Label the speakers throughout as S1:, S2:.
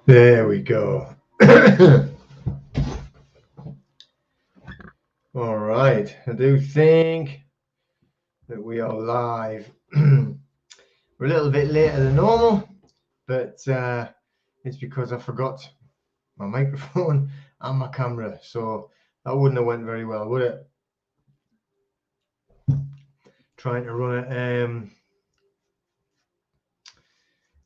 S1: There we go. All right, I do think that we are live. We're a little bit later than normal, but it's because I forgot my microphone and my camera, so that wouldn't have went very well, would it? Trying to run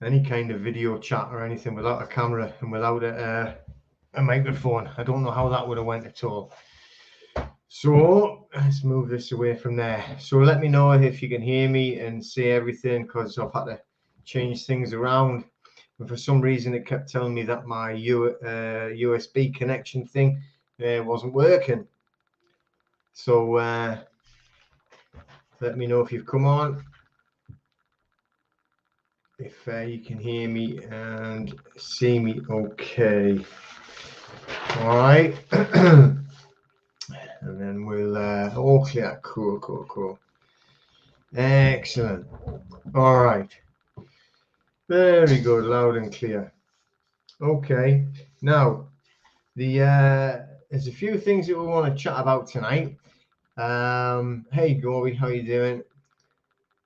S1: any kind of video chat or anything without a camera and without a microphone. I don't know how that would have went at all. So let's move this away from there. So let me know if you can hear me and see everything, because I've had to change things around. And for some reason, it kept telling me that my USB connection thing wasn't working. So let me know if you've come on, if you can hear me and see me okay. All right. And then we'll all clear. Cool. Excellent. All right. Very good, loud and clear. Okay. Now, there's a few things that we want to chat about tonight. Hey, Gory, how you doing?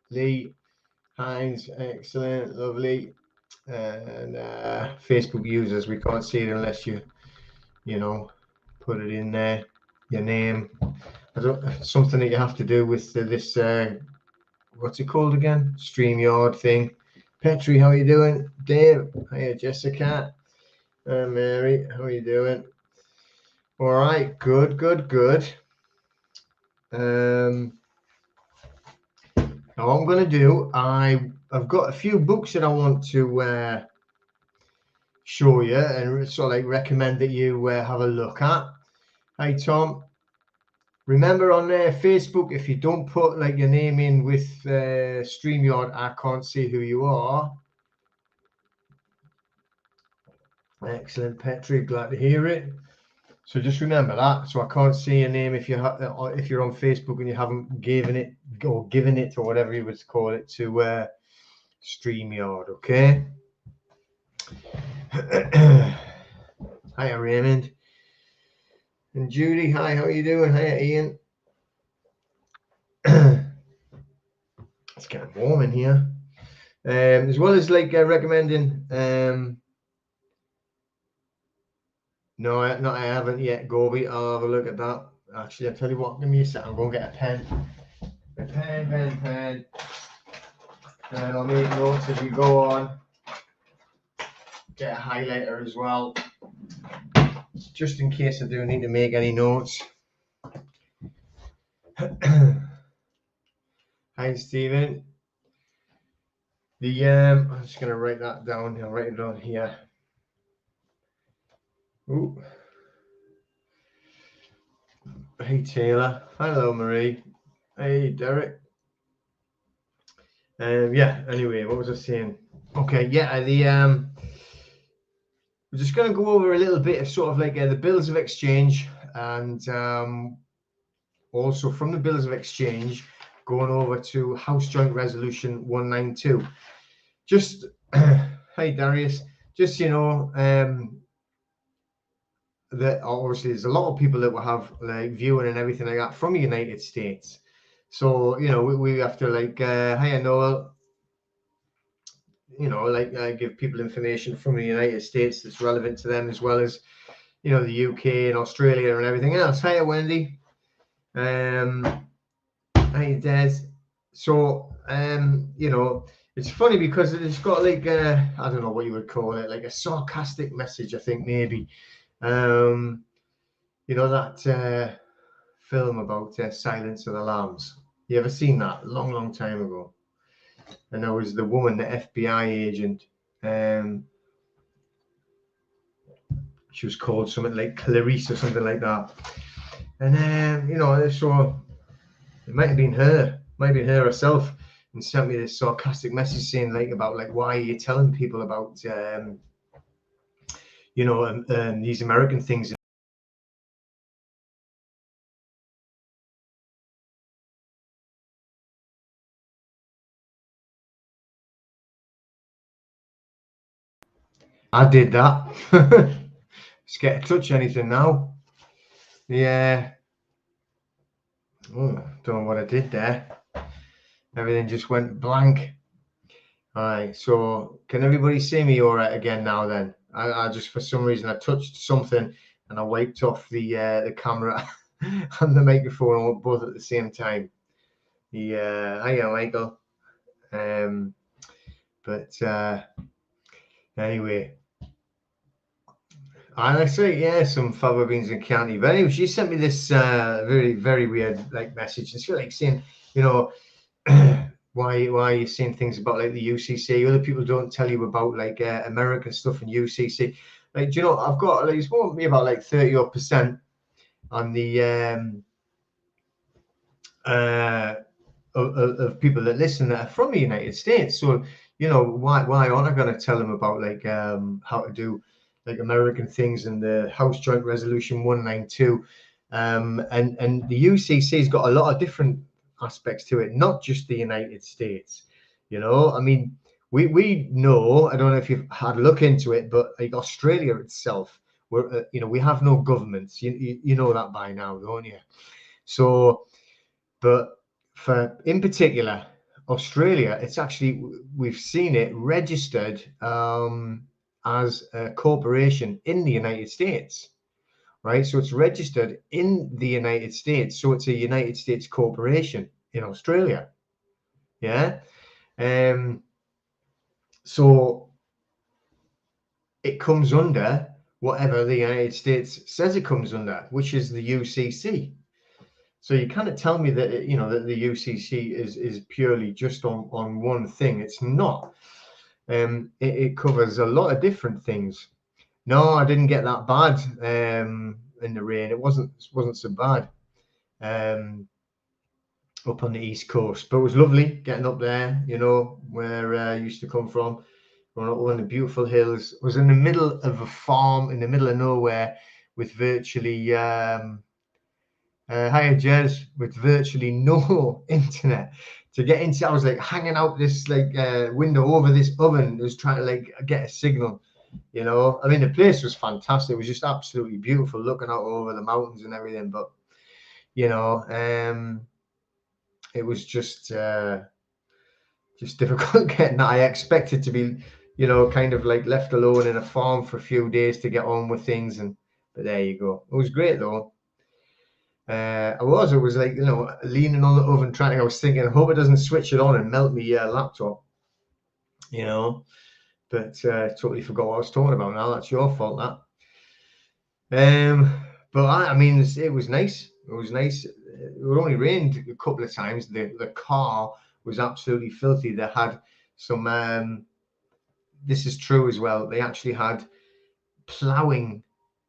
S1: Lee, Hines, excellent, lovely. And Facebook users, we can't see it unless you put it in there, your name. Something that you have to do with this, what's it called again? StreamYard thing. Petri, how you doing? Dave, hiya, Jessica. Mary, how are you doing? All right, good. Now what I'm going to do, I've got a few books that I want to show you and sort of like recommend that you have a look at. Hi, Tom. Remember on Facebook, if you don't put like your name in with StreamYard, I can't see who you are. Excellent, Petri. Glad to hear it. So just remember that. So I can't see your name if you're on Facebook and you haven't given it or whatever you would call it to StreamYard. Okay. Hiya, Raymond. And Judy, hi. How are you doing? Hiya, Ian. It's getting warm in here. As well as like recommending. No, I haven't yet, Gobi. I'll have a look at that. Actually, I'll tell you what, give me a sec. I'm going to get a pen. A pen. And I'll make notes as we go on. Get a highlighter as well, just in case I do need to make any notes. Hi, Stephen. I'm just going to write that down. I'll write it on here. Ooh. Hey, Taylor. Hello, Marie. Hey, Derek. Yeah, anyway, what was I saying? Okay, yeah, we're just going to go over a little bit of sort of like the bills of exchange, and also from the bills of exchange, going over to House Joint Resolution 192. Just, hey, Darius, just, that obviously there's a lot of people that will have like viewing and everything like that from the United States. So, we have to like, hiya, Noel, give people information from the United States that's relevant to them, as well as, the UK and Australia and everything else. Hiya, Wendy. Hi, Des. So, it's funny because it's got like I don't know what you would call it, like a sarcastic message, I think maybe. That film about Silence of the Lambs. You ever seen that? Long time ago. And there was the woman, the FBI agent. She was called something like Clarice or something like that. And so it might have been her herself, and sent me this sarcastic message saying like about like, why are you telling people about these American things. I did that. Scared to touch anything now. Yeah. Oh, don't know what I did there. Everything just went blank. All right. So can everybody see me all right again now? Then I just for some reason I touched something and I wiped off the camera and the microphone both at the same time. Yeah. Hiya, Michael. But anyway. And I say, yeah, some fava beans in County. But anyway, she sent me this very, very weird like message. It's like saying, you know, why are you saying things about like the UCC? Other people don't tell you about like American stuff and UCC. Like, do you know, I've got like it's more me about like 30% on the of people that listen that are from the United States. So, you know, why aren't I going to tell them about like how to do like American things and the House Joint Resolution 192, and the UCC's got a lot of different aspects to it, not just the United States. You know, I mean, we know. I don't know if you've had a look into it, but like Australia itself, we're you know, we have no governments. You know that by now, don't you? So, but for in particular Australia, it's actually we've seen it registered as a corporation in the United States, right? So it's registered in the United States, so it's a United States corporation in Australia. Yeah. Um, so it comes under whatever the United States says it comes under, which is the UCC. So you kind of tell me that you know that the UCC is purely just on one thing. It's not. It covers a lot of different things. No, I didn't get that bad in the rain. It wasn't so bad up on the East Coast, but it was lovely getting up there. You know where I used to come from. Going up one of the beautiful hills. It was in the middle of a farm in the middle of nowhere with virtually hiya Jez, with virtually no internet to get into. I was like hanging out this like window over this oven. It was trying to like get a signal, you know. I mean, the place was fantastic. It was just absolutely beautiful, looking out over the mountains and everything. But you know, it was just difficult getting that. I expected to be, you know, kind of like left alone in a farm for a few days to get on with things, and but there you go. It was great though. It was like, you know, leaning on the oven, I was thinking, I hope it doesn't switch it on and melt me laptop, you know, but totally forgot what I was talking about now. That's your fault, that. But I mean, it was nice. It was nice. It only rained a couple of times. The car was absolutely filthy. They had some, this is true as well. They actually had ploughing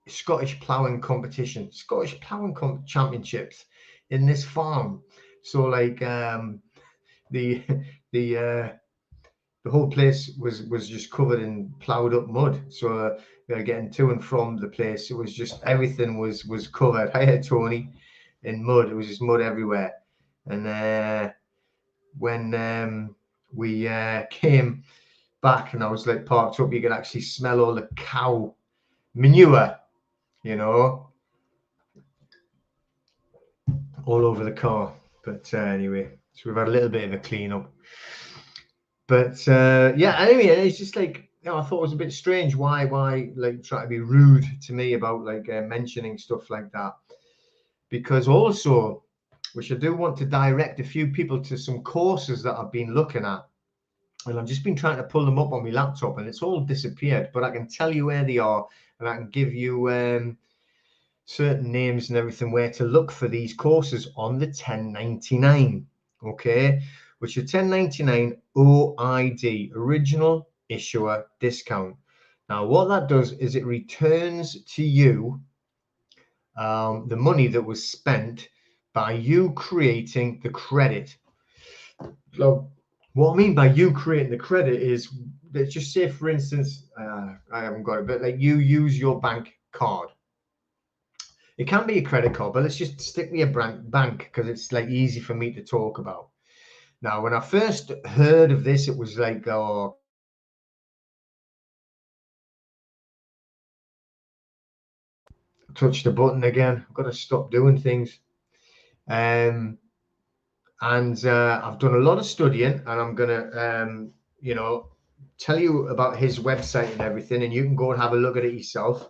S1: Scottish ploughing competition, Scottish ploughing championships in this farm. So like the the uh, the whole place was just covered in ploughed up mud. So getting to and from the place, it was just everything was covered. I had Tony in mud. It was just mud everywhere. And when we came back and I was like parked up, you could actually smell all the cow manure, you know, all over the car. But anyway, so we've had a little bit of a clean up. But yeah, anyway, it's just like, you know, I thought it was a bit strange why like try to be rude to me about like mentioning stuff like that. Because also, which I do want to direct a few people to some courses that I've been looking at. And I've just been trying to pull them up on my laptop and it's all disappeared. But I can tell you where they are and I can give you certain names and everything where to look for these courses on the 1099, okay, which are 1099 OID, original issuer discount. Now what that does is it returns to you the money that was spent by you creating the credit. So what I mean by you creating the credit is, let's just say for instance, I haven't got it, but like you use your bank card. It can be a credit card, but let's just stick with a bank because it's like easy for me to talk about. Now, when I first heard of this, it was like, oh, touch the button again. I've got to stop doing things. And I've done a lot of studying, and I'm gonna you know, tell you about his website and everything, and you can go and have a look at it yourself.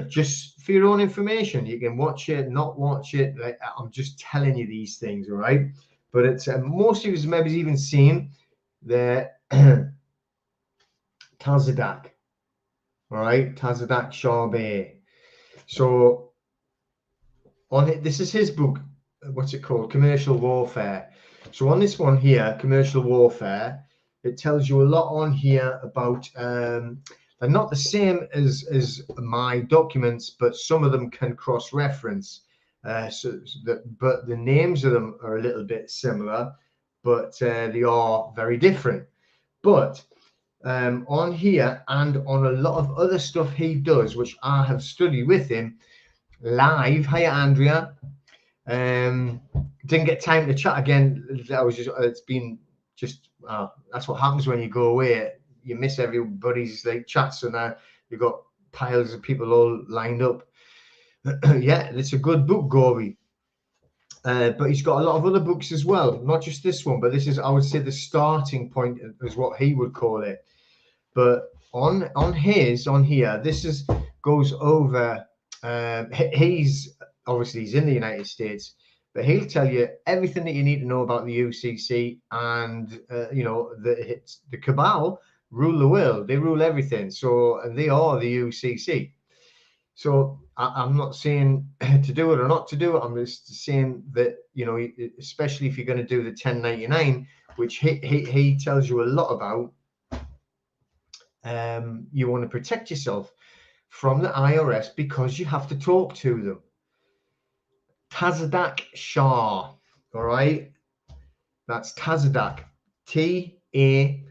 S1: Just for your own information. You can watch it, not watch it. Like, I'm just telling you these things, all right? But it's most of you maybe even seen the Tazadak, all right? Tazadak Charbet. So on it, this is his book. What's it called? Commercial Warfare. So on this one here, Commercial Warfare, it tells you a lot on here about they're not the same as my documents, but some of them can cross-reference. But the names of them are a little bit similar, but they are very different. But on here and on a lot of other stuff he does, which I have studied with him live. Hiya, Andrea. Didn't get time to chat again. I was just, it's been just, that's what happens when you go away. You miss everybody's like chats, and you've got piles of people all lined up. Yeah, it's a good book, Gory. But he's got a lot of other books as well, not just this one, but this is, I would say, the starting point is what he would call it. But on here, this is goes over. He's obviously he's in the United States, but he'll tell you everything that you need to know about the UCC, and you know, the cabal rule the world. They rule everything. So, and they are the UCC. So I'm not saying to do it or not to do it. I'm just saying that, you know, especially if you're going to do the 1099, which he tells you a lot about. You want to protect yourself from the IRS because you have to talk to them. Tazadak Shah, all right? That's Tazadak, T-A-Z-A-D-A-Q,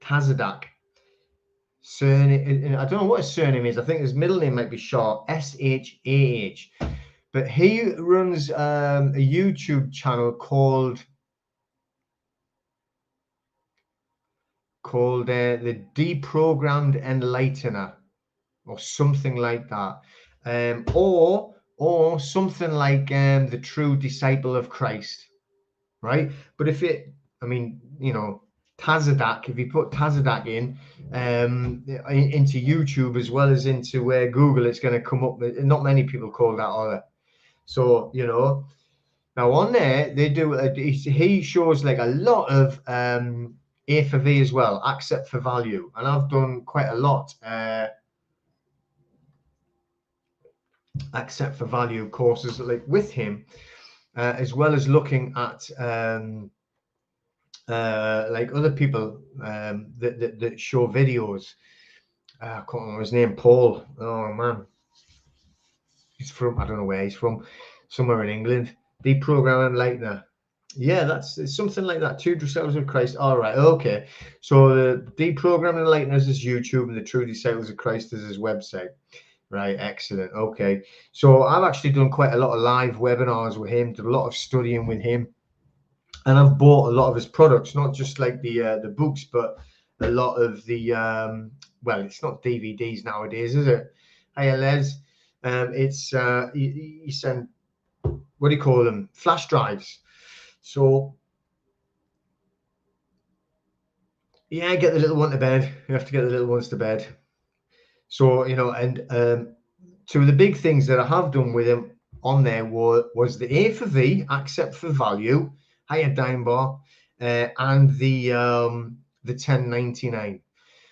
S1: Tazadak. Surname, I don't know what his surname is. I think his middle name might be Shah, S-H-A-H. But he runs a YouTube channel called the Deprogrammed Enlightener, or something like that, or something like the True Disciple of Christ, right? But if it, I mean, you know, Tazadak, if you put Tazadak in into YouTube as well as into Google, it's going to come up. Not many people call that either. So, you know, now on there they do. He shows like a lot of A for V as well, accept for value, and I've done quite a lot. Accept for value courses like with him, as well as looking at like other people that show videos. I can't remember his name. Paul. Oh man, he's from, I don't know where he's from, somewhere in England. Deprogram Enlightener. Yeah, it's something like that. True Disciples of Christ. All right, okay. So the Deprogram Enlightener is his YouTube, and the True Disciples of Christ is his website. Right, excellent. Okay, so I've actually done quite a lot of live webinars with him, did a lot of studying with him, and I've bought a lot of his products, not just like the books, but a lot of the well, it's not DVDs nowadays, is it? Hey, Les, it's you send, what do you call them? Flash drives. So yeah, get the little one to bed. You have to get the little ones to bed. So, you know, and two of the big things that I have done with him on there was the A for V, accept for value, higher dime bar, and the 1099.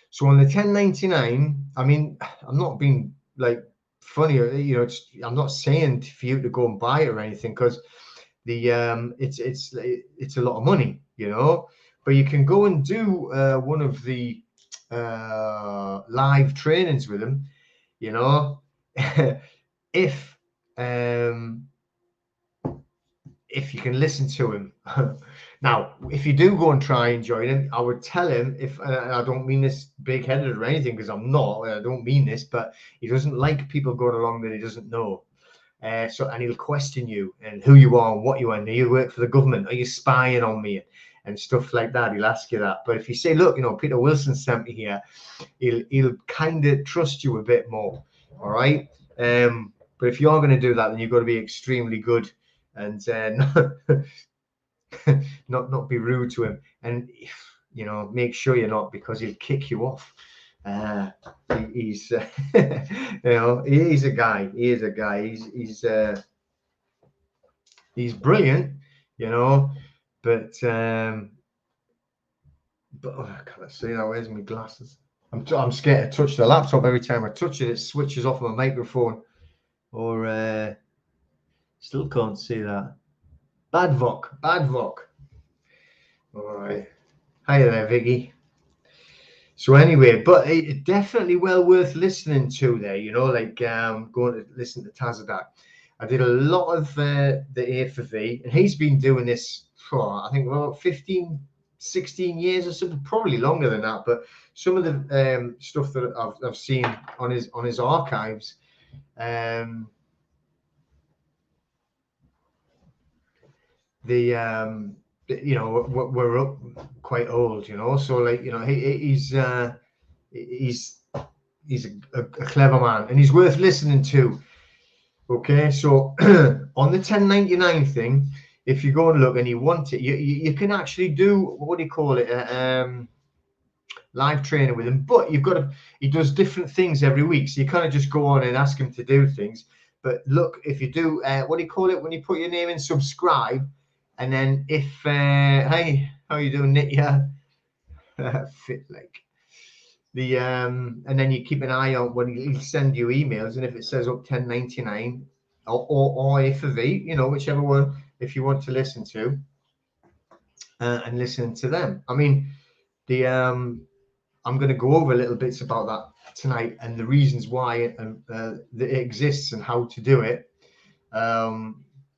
S1: So on the 1099, I mean, I'm not being like funny, you know, I'm not saying for you to go and buy it or anything, because the it's a lot of money, you know, but you can go and do one of the live trainings with him, you know. if you can listen to him. Now, if you do go and try and join him, I would tell him, if I don't mean this big-headed or anything, because I'm not, I don't mean this, but he doesn't like people going along that he doesn't know. So, and he'll question you and who you are and what you are. Do you work for the government? Are you spying on me? and stuff like that, he'll ask you that. But if you say, look, you know, Peter Wilson sent me here, he'll kind of trust you a bit more. All right. But if you're going to do that, then you've got to be extremely good and not be rude to him, and you know, make sure you're not, because he'll kick you off. He's you know, he's a guy. He is a guy. He's brilliant, you know, but oh, I can't see now. Where's my glasses? I'm scared to touch the laptop. Every time I touch it, it switches off my microphone, or still can't see that. Bad Vok. All right. Hiya there, Viggy. So anyway, but it definitely well worth listening to there, you know, like going to listen to Tazadak. I did a lot of the A for V, and he's been doing this for, I think, about 15, 16 years or something, probably longer than that. But some of the stuff that I've seen on his archives, you know, we're up quite old, you know, so like, you know, he's a clever man, and he's worth listening to. Okay, so on the 1099 thing, if you go and look and you want it, you can actually do, what do you call it, live training with him, but you've got to, he does different things every week, so you kind of just go on and ask him to do things. But look, if you do, what do you call it when you put your name in, subscribe, and then if hey, how you doing, Nick? Yeah, fit like the and then you keep an eye on when he'll send you emails, and if it says up 1099 or A for V, you know, whichever one, if you want to listen to and listen to them. I mean, the I'm going to go over little bits about that tonight and the reasons why that it exists and how to do it.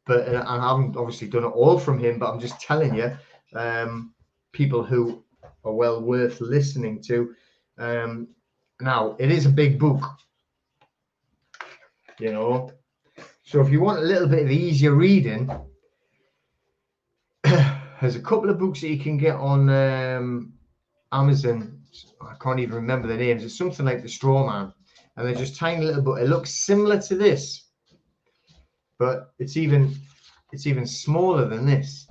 S1: But I haven't obviously done it all from him, but I'm just telling you, people who are well worth listening to. Now, it is a big book, you know, so if you want a little bit of easier reading, there's a couple of books that you can get on Amazon. I can't even remember the names. It's something like The Straw Man, and they're just tiny little book. It looks similar to this, but it's even smaller than this.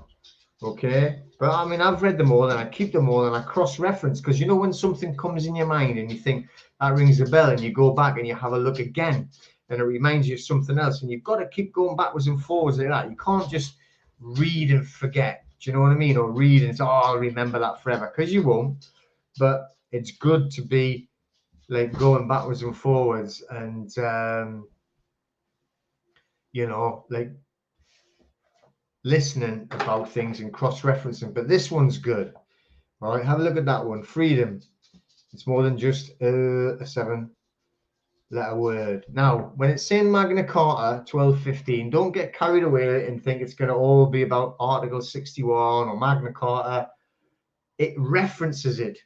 S1: Okay, but I mean, I've read them all, and I keep them all, and I cross-reference, because you know, when something comes in your mind and you think that rings a bell, and you go back and you have a look again, and it reminds you of something else, and you've got to keep going backwards and forwards like that. You can't just read and forget. Do you know what I mean? Or read and say, "Oh, I'll remember that forever," because you won't. But it's good to be like going backwards and forwards, and you know, like listening about things and cross-referencing. But this one's good. All right, have a look at that one. Freedom. It's more than just a 7-letter word. Now, when it's saying Magna Carta 1215, don't get carried away and think it's going to all be about Article 61 or Magna Carta. It references it.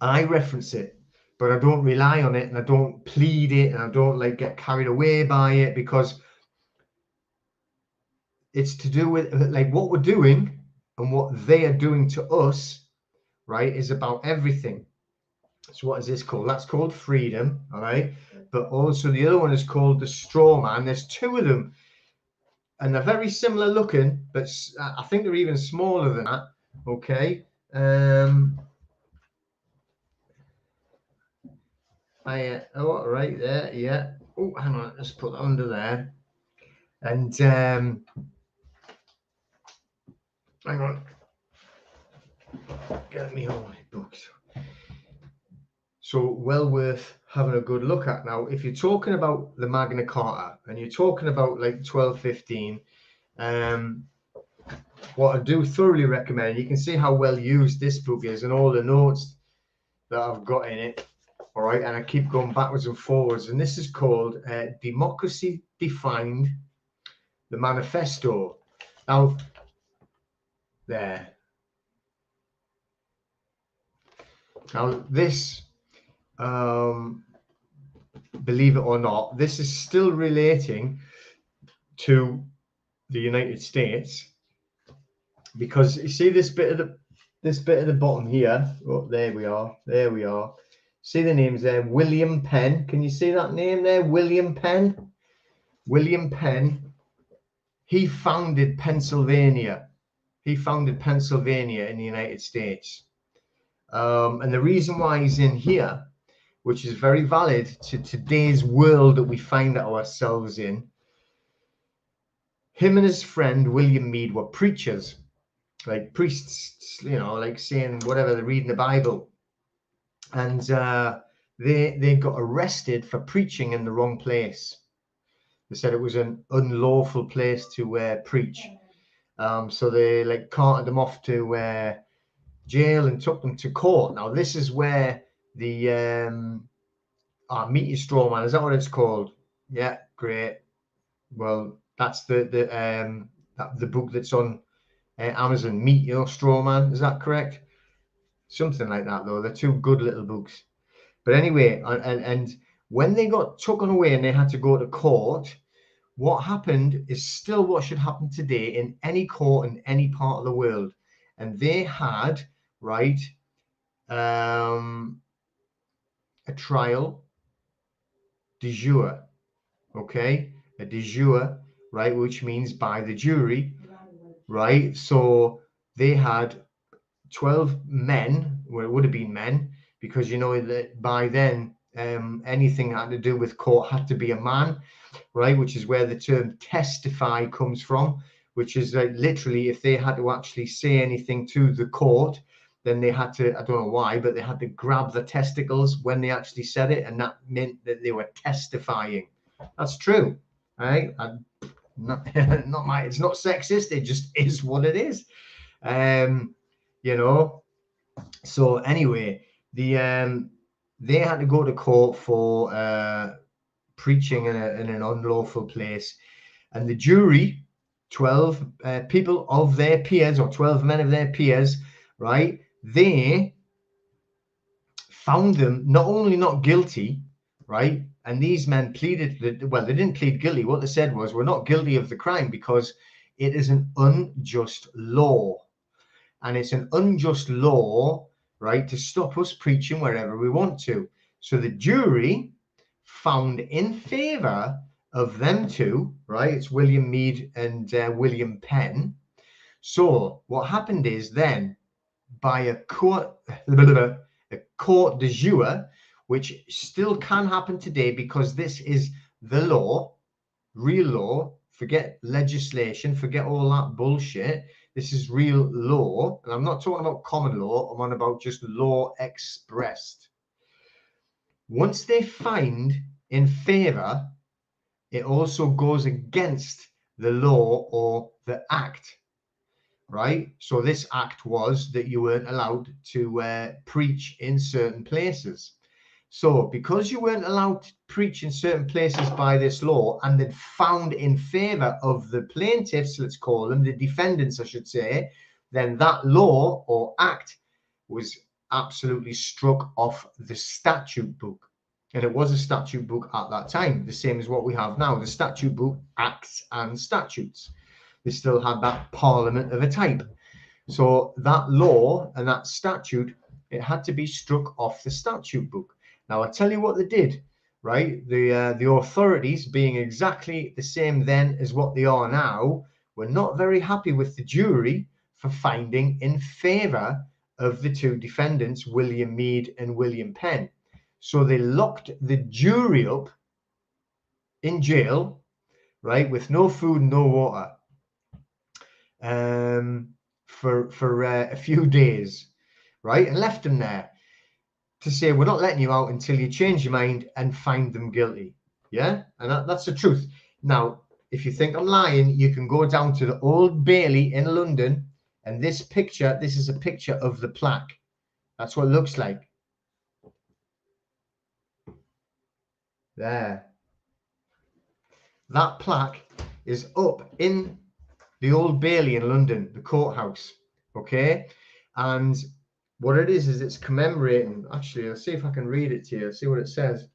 S1: I reference it, but I don't rely on it, and I don't plead it, and I don't like get carried away by it, because it's to do with like what we're doing and what they are doing to us, right, is about everything. So what is this called? That's called freedom, all right? But also the other one is called the straw man. There's two of them, and they're very similar looking, but I think they're even smaller than that. Okay. Oh, right there, yeah. Oh, hang on, let's put that under there. And hang on, get me all my books. So well worth having a good look at. Now, if you're talking about the Magna Carta and you're talking about like 1215, what I do thoroughly recommend, you can see how well used this book is and all the notes that I've got in it. All right, and I keep going backwards and forwards. And this is called Democracy Defined, the Manifesto. Now, there. Now, this, believe it or not, this is still relating to the United States, because you see this bit at the bottom here. Oh, there we are. There we are. See the names there. William Penn. Can you see that name there? William Penn. William Penn. He founded Pennsylvania. He founded Pennsylvania in the United States. And the reason why he's in here, which is very valid to today's world that we find ourselves in, him and his friend William Meade were preachers, like priests, you know, like saying whatever, they're reading the Bible. And they got arrested for preaching in the wrong place. They said it was an unlawful place to preach. So they like carted them off to jail and took them to court. Now this is where the Meet Your Straw Man, is that what it's called? Yeah, great. Well, that's the book that's on Amazon, Meet Your Straw Man. Is that correct? Something like that, though. They're two good little books. But anyway, and when they got taken away and they had to go to court, what happened is still what should happen today in any court in any part of the world. And they had, right, a trial de jure, okay? A de jure, right, which means by the jury, right? So they had 12 men, well, it would have been men, because you know that by then anything that had to do with court had to be a man, right? Which is where the term testify comes from, which is like literally if they had to actually say anything to the court, then they had to, I don't know why, but they had to grab the testicles when they actually said it, and that meant that they were testifying. That's true, right? It's not sexist, it just is what it is. You know, so anyway, they had to go to court for preaching in an unlawful place, and the jury, 12 people of their peers, or 12 men of their peers, right, they found them not only not guilty, right, and these men pleaded, well, they didn't plead guilty. What they said was, we're not guilty of the crime because it is an unjust law. And it's an unjust law, right, to stop us preaching wherever we want to. So the jury found in favor of them two, right? It's William Meade and William Penn. So what happened is then, by a court de jure, which still can happen today because this is the law, real law, forget legislation, forget all that bullshit. This is real law, and I'm not talking about common law, I'm on about just law expressed. Once they find in favor, it also goes against the law or the act, right? So this act was that you weren't allowed to preach in certain places. So because you weren't allowed to preach in certain places by this law, and then found in favor of the plaintiffs, let's call them, the defendants, I should say, then that law or act was absolutely struck off the statute book. And it was a statute book at that time, the same as what we have now, the statute book, acts and statutes. They still had that parliament of a type. So that law and that statute, it had to be struck off the statute book. Now, I tell you what they did, right? The authorities, being exactly the same then as what they are now, were not very happy with the jury for finding in favor of the two defendants, William Meade and William Penn. So they locked the jury up in jail, right, with no food and no water, for a few days, right, and left them there to say, we're not letting you out until you change your mind and find them guilty. Yeah, and that's the truth. Now, if you think I'm lying, you can go down to the Old Bailey in London, and this is a picture of the plaque. That's what it looks like. There. That plaque is up in the Old Bailey in London, the courthouse. Okay, and what it is it's commemorating. Actually, let's see if I can read it to you. See what it says.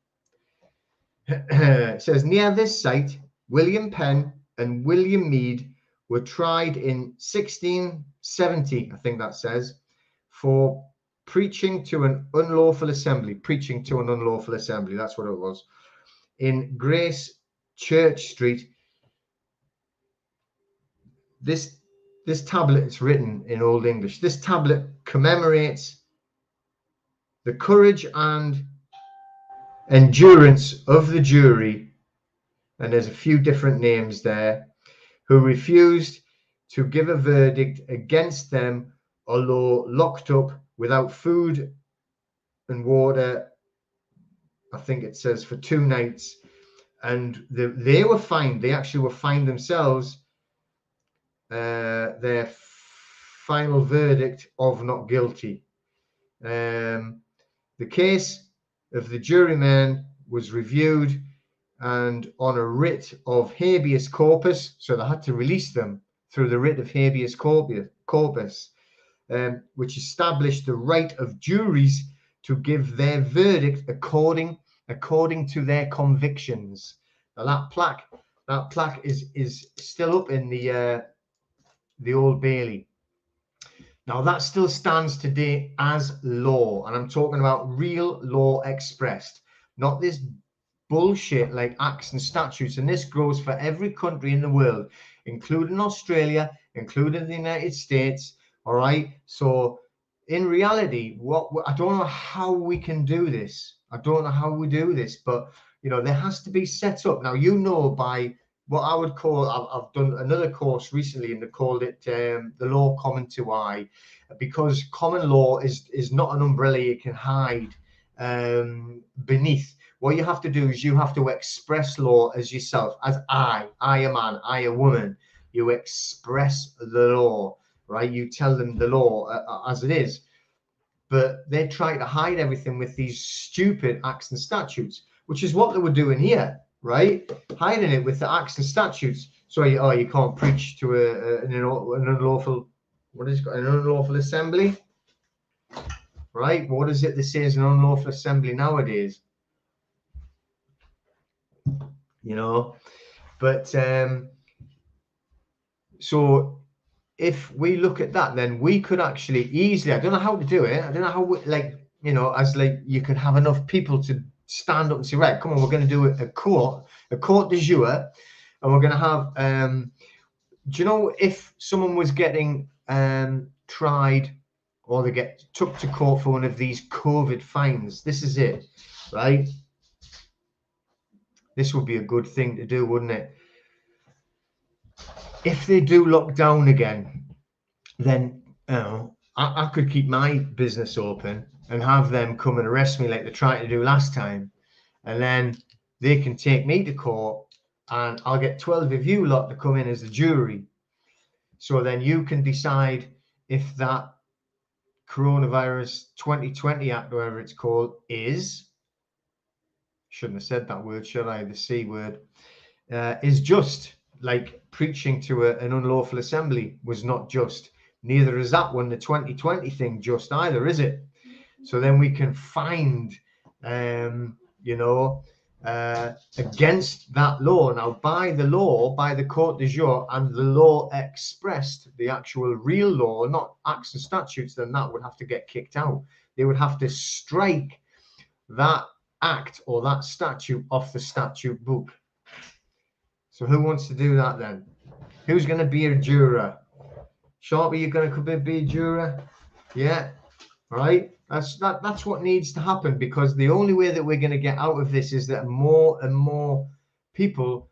S1: It says, near this site, William Penn and William Meade were tried in 1670, I think that says, for preaching to an unlawful assembly. Preaching to an unlawful assembly, that's what it was. In Grace Church Street. This tablet is written in Old English. This tablet commemorates the courage and endurance of the jury, and there's a few different names there, who refused to give a verdict against them, although locked up without food and water, I think it says, for 2 nights. And they were fined. They actually were fined themselves. Their final verdict of not guilty. The case of the jurymen was reviewed, and on a writ of habeas corpus, so they had to release them through the writ of habeas corpus, which established the right of juries to give their verdict according to their convictions. Now that plaque is still up in the Old Bailey. Now that still stands today as law, and I'm talking about real law expressed, not this bullshit like acts and statutes. And this goes for every country in the world, including Australia, including the United States. All right. So in reality, I don't know how we can do this. I don't know how we do this, but there has to be set up. Now, by what I would call, I've done another course recently, and they called it the law common to I, because common law is not an umbrella you can hide beneath. What you have to do is you have to express law as yourself, as I a man, I a woman. You express the law, right? You tell them the law as it is. But they try to hide everything with these stupid acts and statutes, which is what they were doing here, right? Hiding it with the acts and statutes. So you can't preach to an unlawful, an unlawful assembly, right? What is it that says an unlawful assembly nowadays? But so if we look at that, then we could actually easily, I don't know how to do it. I don't know how, you could have enough people to stand up and say, right, come on, we're going to do a court de jure, and we're going to have, do you know, if someone was getting tried, or they get took to court for one of these COVID fines, this is it, right? This would be a good thing to do, wouldn't it? If they do lock down again, then I could keep my business open and have them come and arrest me like they tried to do last time, and then they can take me to court, and I'll get 12 of you lot to come in as a jury. So then you can decide if that Coronavirus 2020 Act, whatever it's called, shouldn't have said that word, should I? The C word, is just. Like preaching to an unlawful assembly was not just. Neither is that one, the 2020 thing, just either, is it? So then we can find, against that law. Now, by the court de jure and the law expressed, the actual real law, not acts and statutes, then that would have to get kicked out. They would have to strike that act or that statute off the statute book. So who wants to do that then? Who's going to be a juror? Sharpie, you're going to be a juror? Yeah, right. That's what needs to happen, because the only way that we're going to get out of this is that more and more people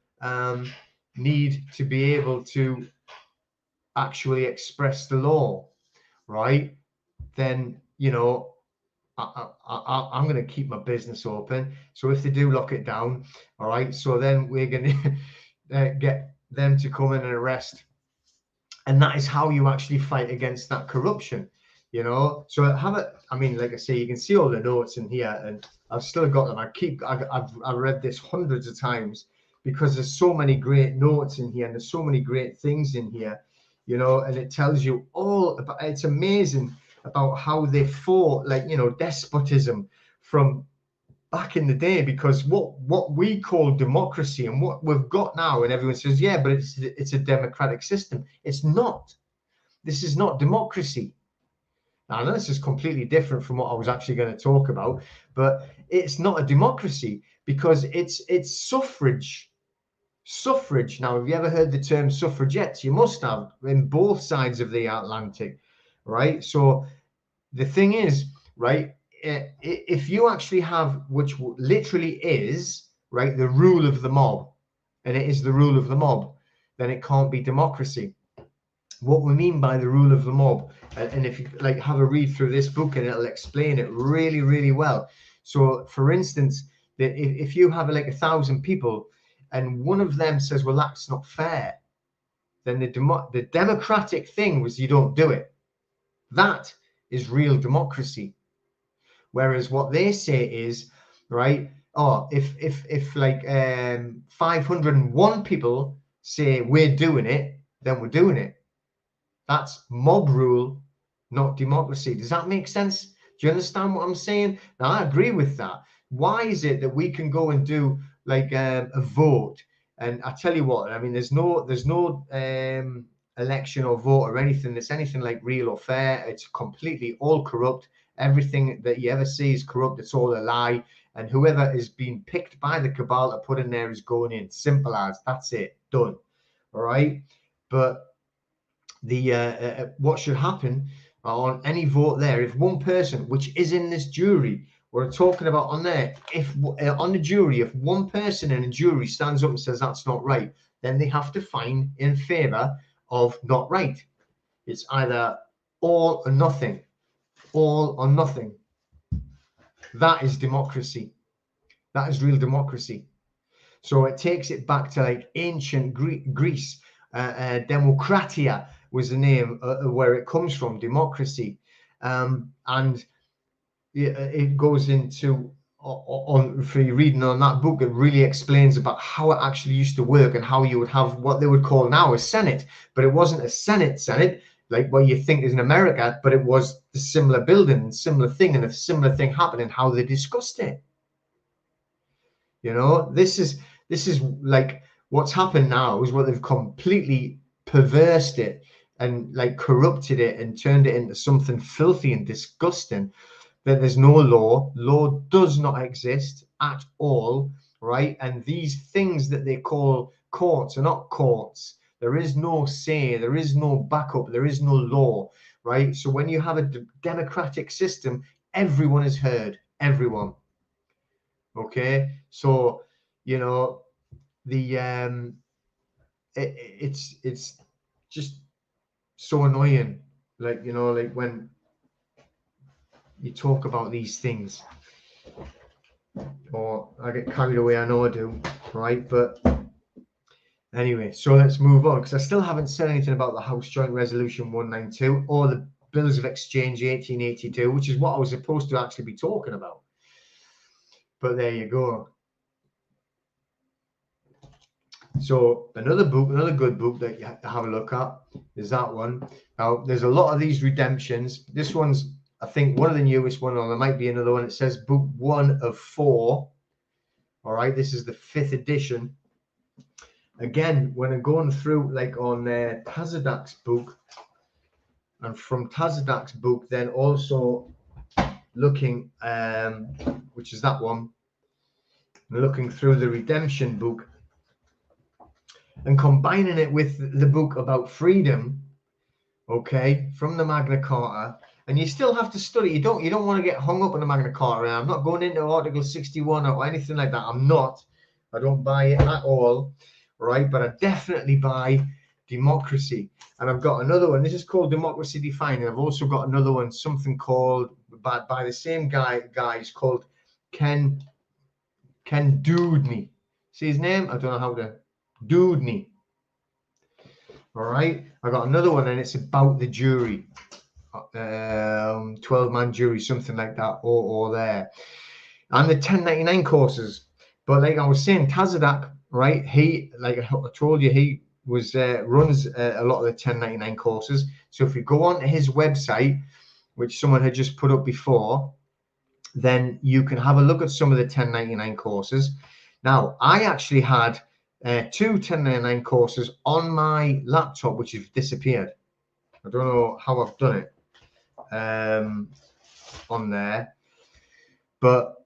S1: need to be able to actually express the law, right? Then, I'm going to keep my business open. So if they do lock it down, all right, so then we're going to get them to come in and arrest. And that is how you actually fight against that corruption, So like I say, you can see all the notes in here, and I've still got them. I've read this hundreds of times, because there's so many great notes in here, and there's so many great things in here, and it tells you all about. It's amazing about how they fought, despotism from back in the day, because what we call democracy and what we've got now, and everyone says, yeah, but it's a democratic system. It's not. This is not democracy. Now, I know this is completely different from what I was actually going to talk about, but it's not a democracy because it's suffrage. Suffrage. Now, have you ever heard the term suffragettes? You must have, in both sides of the Atlantic, right? So the thing is, right, if you actually have, which literally is, right, the rule of the mob, and it is the rule of the mob, then it can't be democracy. What we mean by the rule of the mob, and if you like have a read through this book, and it'll explain it really, really well. So, for instance, that if you have like 1,000 people, and one of them says, "Well, that's not fair," then the democratic thing was you don't do it. That is real democracy. Whereas what they say is, right, oh, if like 501 people say we're doing it, then we're doing it. That's mob rule, not democracy. Does that make sense? Do you understand what I'm saying? Now, I agree with that. Why is it that we can go and do like a vote? And I tell you what, I mean, there's no election or vote or anything that's anything like real or fair. It's completely all corrupt. Everything that you ever see is corrupt. It's all a lie. And whoever is being picked by the cabal to put in there is going in. Simple as. That's it. Done. All right. But the what should happen on any vote there, if one person, which is in this jury we're talking about on there, if on the jury, if one person in a jury stands up and says that's not right, then they have to find in favor of not right. It's either all or nothing. All or nothing. That is democracy. That is real democracy. So it takes it back to like ancient Greece. Demokratia was the name where it comes from, democracy. And it goes into, for you reading on that book, it really explains about how it actually used to work and how you would have what they would call now a Senate. But it wasn't a Senate like what you think is in America, but it was the similar building, similar thing, and a similar thing happened, and how they discussed it. You know, this is like what's happened now is what they've completely perversed it and like corrupted it and turned it into something filthy and disgusting. That there's no law. Law does not exist at all, right? And these things that they call courts are not courts. There is no say. There is no backup. There is no law, right? So when you have a democratic system, everyone is heard. Everyone. Okay, so you know the it's just so annoying, like you know, like when you talk about these things, or I get carried away. I know I do, right? But anyway, so let's move on, because I still haven't said anything about the House Joint Resolution 192 or the Bills of Exchange 1882, which is what I was supposed to actually be talking about. But there you go. So another book, another good book that you have to have a look at is that one. Now, there's a lot of these redemptions. This one's, I think, one of the newest one, or there might be another one. It says book 1 of 4. All right, this is the 5th edition. Again, when I'm going through, like on Tazadak's book, and from Tazadak's book, then also looking, which is that one, looking through the redemption book, and combining it with the book about freedom, okay, from the Magna Carta. And you still have to study. You don't want to get hung up on the Magna Carta. And I'm not going into Article 61 or anything like that. I'm not. I don't buy it at all, right? But I definitely buy democracy. And I've got another one. This is called Democracy Defined. And I've also got another one, something called by the same guys called Ken Dewdney. See his name? I don't know how to. Dewdney. All right, I got another one, and it's about the jury, 12-man jury, something like that, or there, and the 1099 courses. But like I was saying, Tazadak, right? He, like I told you, he was runs a lot of the 1099 courses. So if you go on to his website, which someone had just put up before, then you can have a look at some of the 1099 courses. Now, I actually had 2 1099 courses on my laptop which have disappeared. I don't know how I've done it on there, but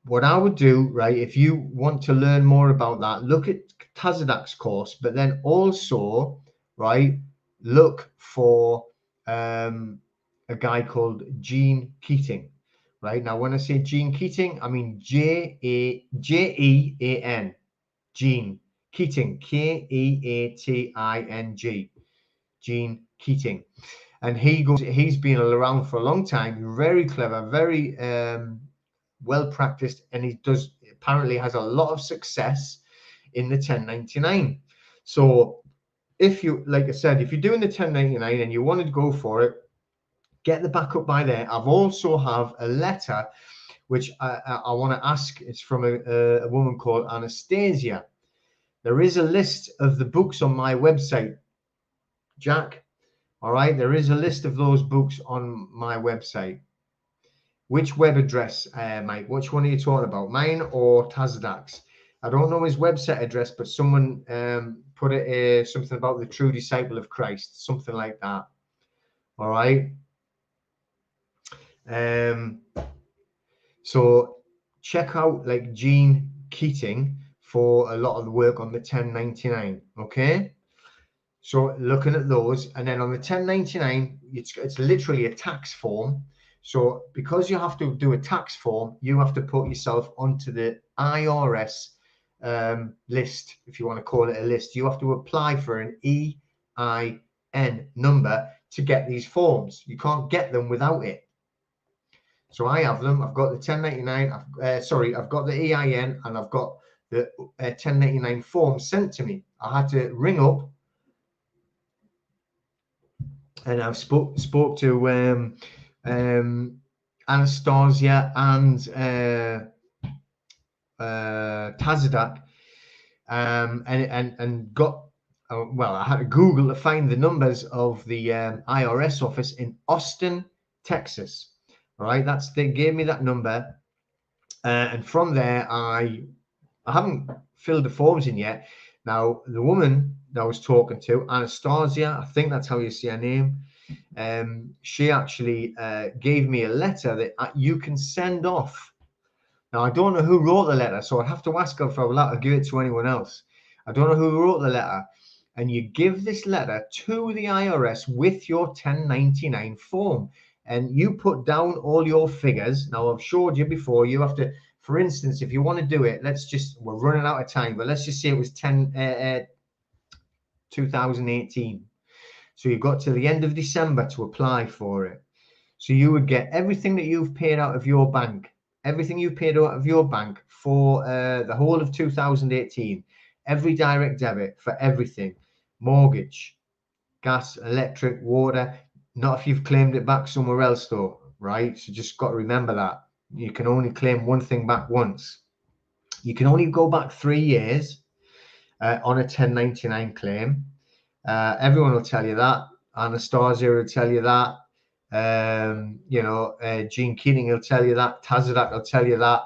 S1: what I would do, right, if you want to learn more about that, look at Tazadak's course, but then also, right, look for a guy called Gene Keating, right? Now, when I say Gene Keating, I mean Jean, Gene Keating, Keating, Gene Keating. And he's been around for a long time, very clever, very well practiced, and he apparently has a lot of success in the 1099. So if you, like I said, if you're doing the 1099 and you wanted to go for it, get the backup by there. I've also have a letter which I want to ask. It's from a woman called Anastasia. There is a list of the books on my website, Jack. All right, there is a list of those books on my website. Which web address, Mike? Which one are you talking about? Mine or Tazadak's? I don't know his website address, but someone put it something about the true disciple of Christ, something like that. All right. So check out like Gene Keating for a lot of the work on the 1099. Okay. So looking at those, and then on the 1099, it's literally a tax form. So because you have to do a tax form, you have to put yourself onto the IRS list, if you want to call it a list. You have to apply for an EIN number to get these forms. You can't get them without it. So I have them. I've got the 1099. I've got the EIN, and I've got the 1099 form sent to me. I had to ring up. And I've spoke to Anastasia and Tazadak, and got well. I had to Google to find the numbers of the IRS office in Austin, Texas. All right, they gave me that number, and from there I haven't filled the forms in yet. Now the woman that I was talking to, Anastasia, I think that's how you say her name. She actually gave me a letter that you can send off. Now I don't know who wrote the letter, so I'd have to ask her if I would like to give it to anyone else. I don't know who wrote the letter, and you give this letter to the IRS with your 1099 form, and you put down all your figures. Now I've showed you before. You have to, for instance, if you want to do it, we're running out of time, but let's just say it was 2018. So you've got to the end of December to apply for it. So you would get everything that you've paid out of your bank, everything you paid out of your bank for the whole of 2018, every direct debit for everything, mortgage, gas, electric, water, not if you've claimed it back somewhere else though, right? So just got to remember that. You can only claim one thing back once. You can only go back 3 years on a 1099 claim. Everyone will tell you that. Anastasia will tell you that. Gene Keating will tell you that. Tazadak will tell you that.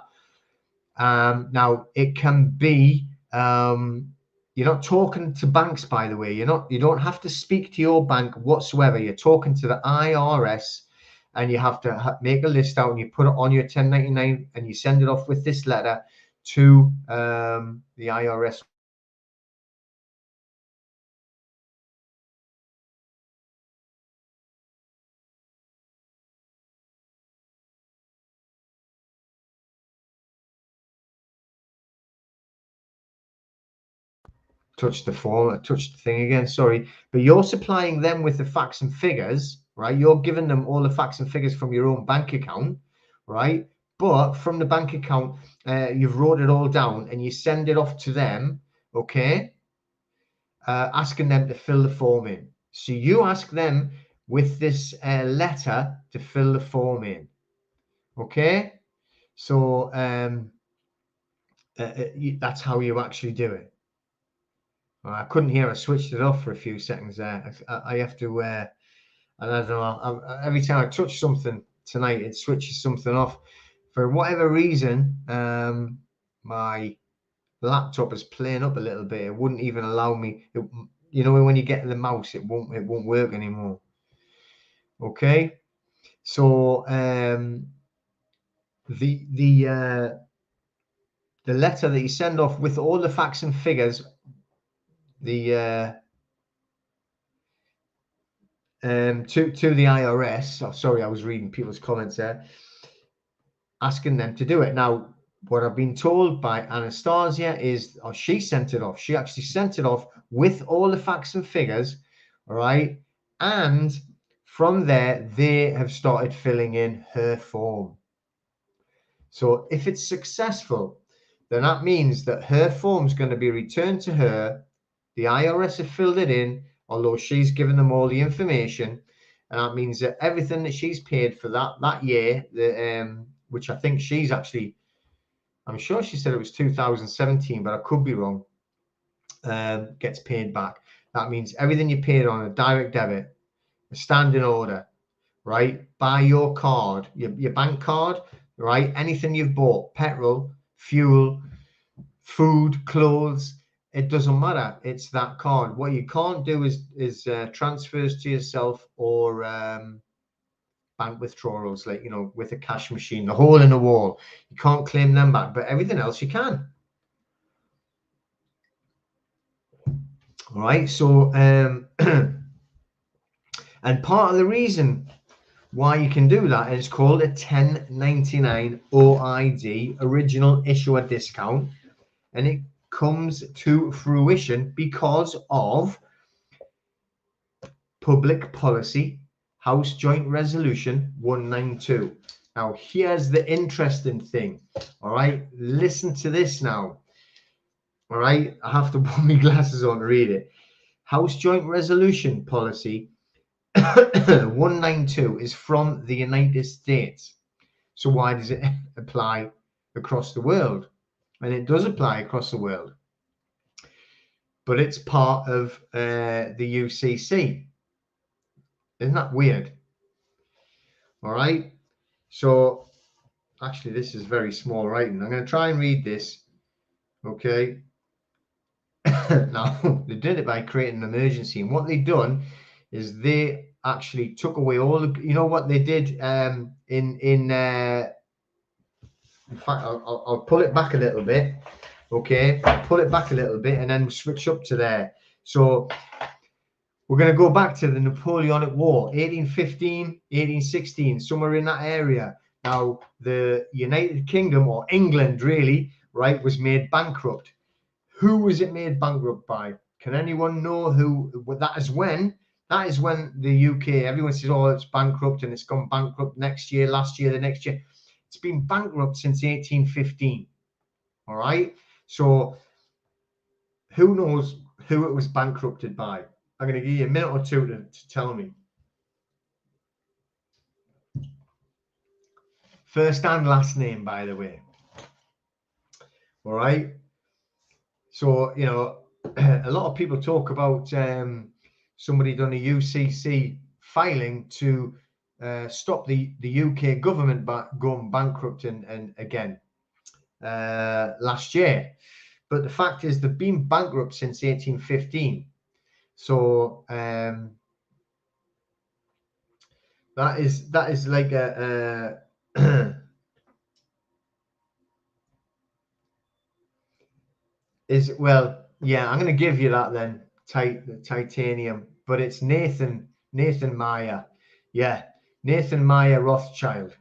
S1: Now it can be. You're not talking to banks, by the way. You don't have to speak to your bank whatsoever. You're talking to the IRS, and you have to make a list out, and you put it on your 1099, and you send it off with this letter to the IRS. Touch the form, I touched the thing again, sorry. But you're supplying them with the facts and figures, right? You're giving them all the facts and figures from your own bank account, right? But from the bank account, you've wrote it all down and you send it off to them, okay? Asking them to fill the form in. So you ask them with this letter to fill the form in, okay? So that's how you actually do it. I couldn't hear. I switched it off for a few seconds there. I have to. I don't know. Every time I touch something tonight, it switches something off For whatever reason, my laptop is playing up a little bit. It wouldn't even allow me. You know, when you get the mouse, it won't work anymore. Okay, so the letter that you send off with all the facts and figures, the to the IRS. Oh, sorry, I was reading people's comments there, asking them to do it. Now, what I've been told by Anastasia is, oh, she sent it off. She actually sent it off with all the facts and figures, all right? And from there, they have started filling in her form. So if it's successful, then that means that her form is going to be returned to her. The IRS have filled it in, although she's given them all the information. And that means that everything that she's paid for that year, which I think she's actually, I'm sure she said it was 2017, but I could be wrong, gets paid back. That means everything you paid on a direct debit, a standing order, right? By your card, your bank card, right? Anything you've bought, petrol, fuel, food, clothes, it doesn't matter. It's that card. What you can't do is transfers to yourself or bank withdrawals, like, you know, with a cash machine, the hole in the wall. You can't claim them back, but everything else you can. All right. So, and part of the reason why you can do that is called a 1099 OID, original issuer discount, and it comes to fruition because of Public Policy House Joint Resolution 192. Now, here's the interesting thing. All right, listen to this now. All right, I have to put my glasses on to read it. House Joint Resolution Policy 192 is from the United States. So why does it apply across the world? And it does apply across the world, but it's part of the UCC. Isn't that weird? All right. So actually, this is very small writing. I'm going to try and read this. Okay. Now, they did it by creating an emergency. And what they've done is they actually took away all the, you know what they did in fact, I'll pull it back a little bit. Okay. I'll pull it back a little bit and then switch up to there. So we're going to go back to the Napoleonic War, 1815, 1816, somewhere in that area. Now, the United Kingdom, or England really, right, was made bankrupt. Who was it made bankrupt by? Can anyone know who? That is when the UK, everyone says, oh, it's bankrupt and it's gone bankrupt next year, last year, the next year. It's been bankrupt since 1815. All right. So who knows who it was bankrupted by? I'm going to give you a minute or two to tell me. First and last name, by the way. All right. So, you know, a lot of people talk about somebody done a UCC filing to stop the UK government going bankrupt and again last year. But the fact is they've been bankrupt since 1815. So that is like a is, well, yeah, I'm going to give you that then, titanium, but it's Nathan Meyer. Yeah, Nathan Meyer Rothschild.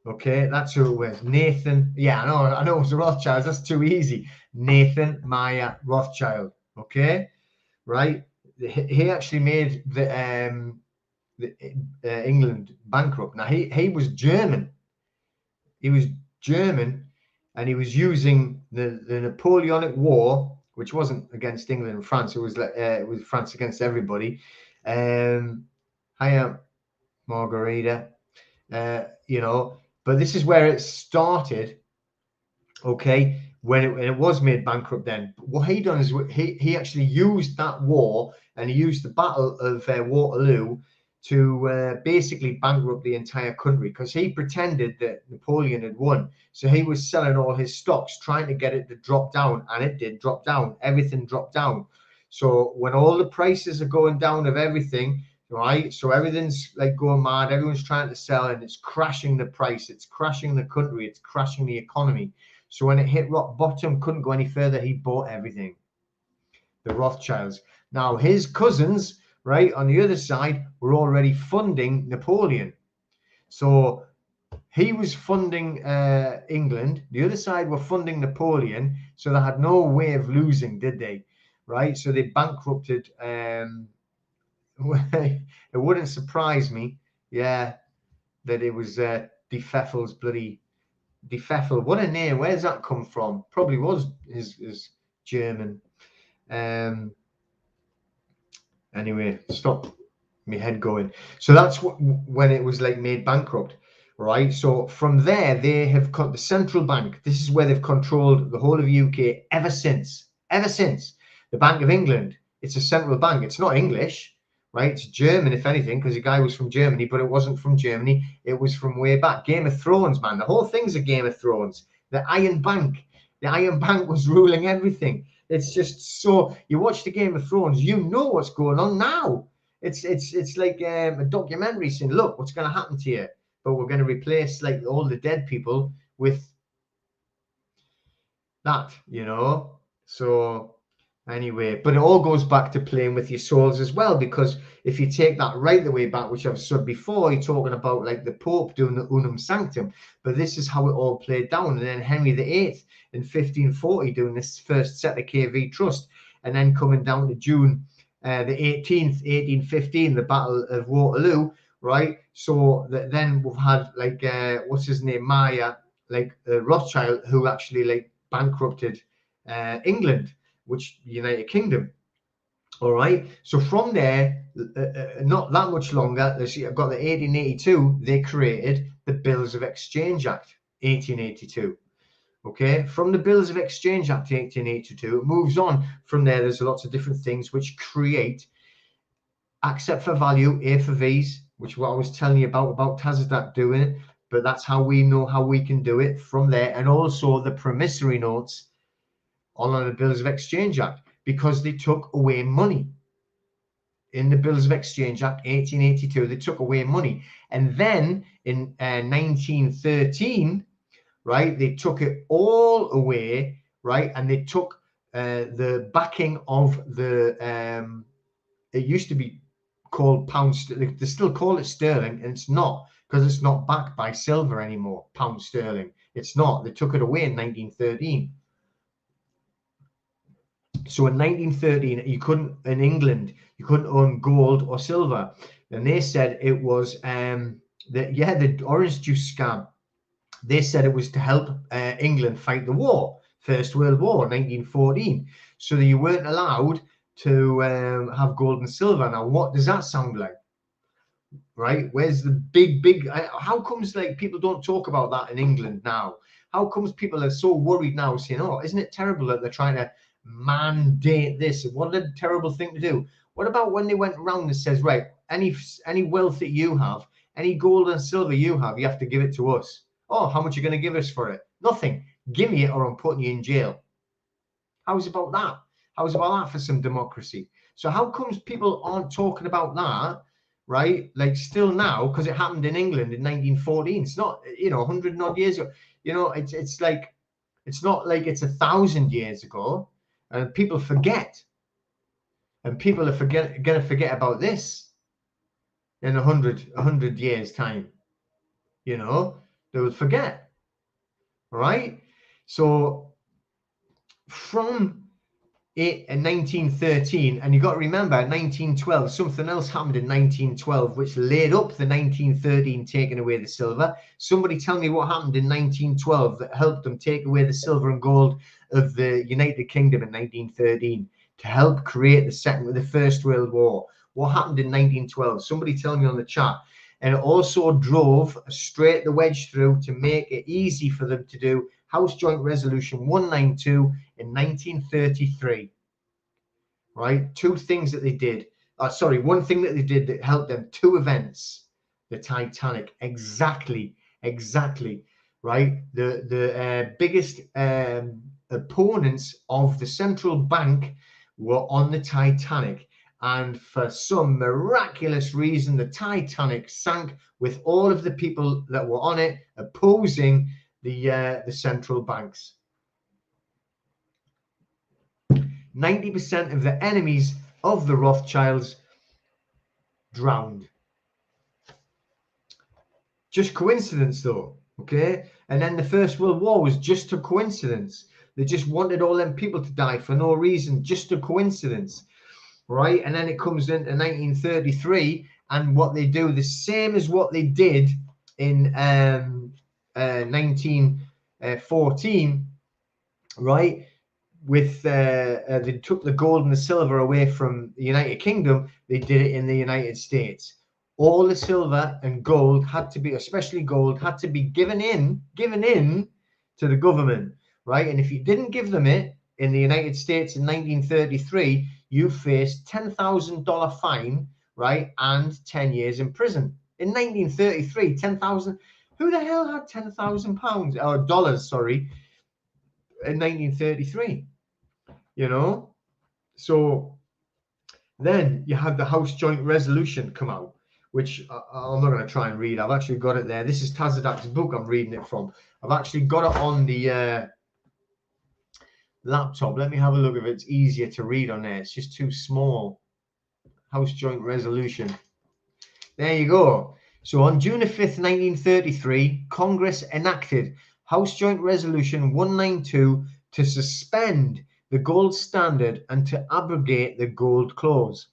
S1: Okay, that's who it was. Nathan. Yeah, I know it was the Rothschilds. That's too easy. Nathan Meyer Rothschild. Okay, right. He actually made the England bankrupt. Now he was German. He was German, and he was using the Napoleonic War, which wasn't against England and France. It was France against everybody. Hiya, Margarita. You know, but this is where it started. Okay, when it was made bankrupt. Then what he done is he actually used that war, and he used the Battle of Waterloo to basically bankrupt the entire country, because he pretended that Napoleon had won. So he was selling all his stocks, trying to get it to drop down, and it did drop down. Everything dropped down. So when all the prices are going down of everything, right? So everything's like going mad. Everyone's trying to sell, and it's crashing the price. It's crashing the country. It's crashing the economy. So when it hit rock bottom, couldn't go any further, he bought everything. The Rothschilds. Now his cousins, right, on the other side, were already funding Napoleon. So he was funding England. The other side were funding Napoleon. So they had no way of losing, did they? Right? So they bankrupted. It wouldn't surprise me, yeah, that it was De Pfeffel's bloody De Pfeffel. What a name! Where's that come from? Probably was his German. Anyway, stop my head going. So that's when it was like made bankrupt, right? So from there, they have got the central bank. This is where they've controlled the whole of UK ever since. Ever since the Bank of England, it's a central bank. It's not English, right? It's German, if anything, because the guy was from Germany, but it wasn't from Germany. It was from way back. Game of Thrones, man. The whole thing's a Game of Thrones. The Iron Bank. The Iron Bank was ruling everything. It's just so, you watch the Game of Thrones, you know what's going on now. It's like a documentary saying, look, what's going to happen to you? But we're going to replace like all the dead people with that, you know. So anyway, but it all goes back to playing with your souls as well, because if you take that right the way back, which I've said before, you're talking about like the Pope doing the Unum Sanctum, but this is how it all played down. And then Henry VIII in 1540 doing this first set of KV Trust, and then coming down to June the 18th, 1815, the Battle of Waterloo, right? So that then we've had like what's his name, Maya, like Rothschild, who actually like bankrupted England, which United Kingdom. All right. So from there, not that much longer, I've got the 1882, they created the Bills of Exchange Act, 1882. Okay. From the Bills of Exchange Act, 1882, it moves on. From there, there's lots of different things which create accept for value, A for V's, which is what I was telling you about Tazadaq doing it. But that's how we know how we can do it from there. And also the promissory notes on the Bills of Exchange Act, because they took away money. In the Bills of Exchange Act, 1882, they took away money. And then in 1913, right, they took it all away, right, and they took the backing of the, it used to be called pound, they still call it sterling, and it's not, because it's not backed by silver anymore, pound sterling. It's not. They took it away in 1913. So in 1913, you couldn't, in England, you couldn't own gold or silver. And they said it was the orange juice scam. They said it was to help England fight the war, First World War, 1914. So that you weren't allowed to have gold and silver. Now, what does that sound like? Right? Where's the big, how comes like people don't talk about that in England now? How comes people are so worried now, saying, oh, isn't it terrible that they're trying to mandate this? What a terrible thing to do. What about when they went around and says, right, any wealth that you have, any gold and silver you have to give it to us. Oh, how much are you going to give us for it? Nothing. Give me it or I'm putting you in jail. How's about that? How's about that for some democracy? So how comes people aren't talking about that, right? Like still now, because it happened in England in 1914. It's not, 100 and odd years ago. It's like, it's not like it's 1,000 years ago. And people forget. And people are going to forget about this in 100 years time. They will forget. Right? So from it in 1913, and you've got to remember 1912, something else happened in 1912 which laid up the 1913 taking away the silver. Somebody tell me what happened in 1912 that helped them take away the silver and gold of the United Kingdom in 1913 to help create the First World War. What happened in 1912? Somebody tell me on the chat. And it also drove straight the wedge through to make it easy for them to do House Joint Resolution 192 in 1933. Right? Two things that they did. one thing that they did that helped them, two events, the Titanic, exactly, right? The biggest opponents of the central bank were on the Titanic, and for some miraculous reason, the Titanic sank with all of the people that were on it opposing the central banks. 90% of the enemies of the Rothschilds drowned. Just coincidence though, okay? And then the First World War was just a coincidence. They just wanted all them people to die for no reason, just a coincidence, right? And then it comes into 1933, and what they do, the same as what they did in 1914, right? With they took the gold and the silver away from the United Kingdom, they did it in the United States. All the silver and gold had to be, especially gold, had to be given in to the government, right? And if you didn't give them it in the United States in 1933, you faced $10,000 fine, right, and 10 years in prison. In 1933, 10,000. Who the hell had £10,000 or dollars? Sorry, in 1933. You know, so then you had the House Joint Resolution come out, which I'm not going to try and read. I've actually got it there. This is Tazadak's book I'm reading it from. I've actually got it on the laptop. Let me have a look if it's easier to read on there. It's just too small. House Joint Resolution. There you go. So on June 5th, 1933, Congress enacted House Joint Resolution 192 to suspend the gold standard and to abrogate the gold clause.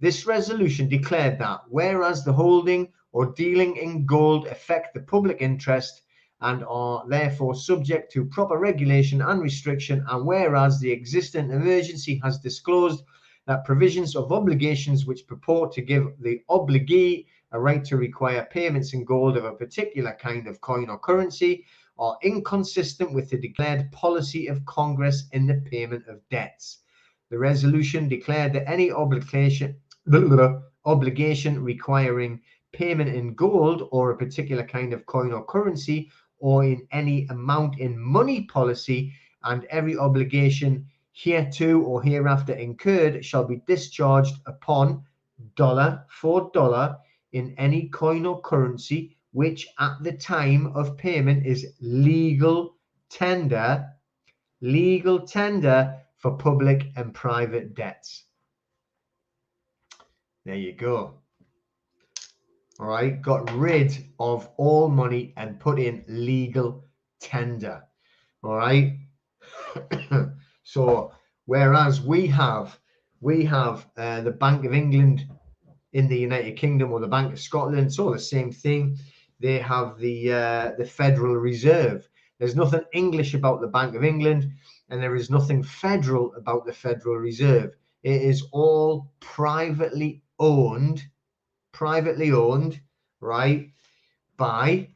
S1: This resolution declared that whereas the holding or dealing in gold affect the public interest and are therefore subject to proper regulation and restriction, and whereas the existing emergency has disclosed that provisions of obligations which purport to give the obligee a right to require payments in gold of a particular kind of coin or currency are inconsistent with the declared policy of Congress in the payment of debts. The resolution declared that any obligation requiring payment in gold or a particular kind of coin or currency or in any amount in money policy, and every obligation hereto or hereafter incurred shall be discharged upon dollar for dollar in any coin or currency which at the time of payment is legal tender for public and private debts. There you go. All right, got rid of all money and put in legal tender. All right. So whereas we have the Bank of England in the United Kingdom, or the Bank of Scotland, it's all the same thing. They have the Federal Reserve. There's nothing English about the Bank of England, and there is nothing federal about the Federal Reserve. It is all privately owned, right, by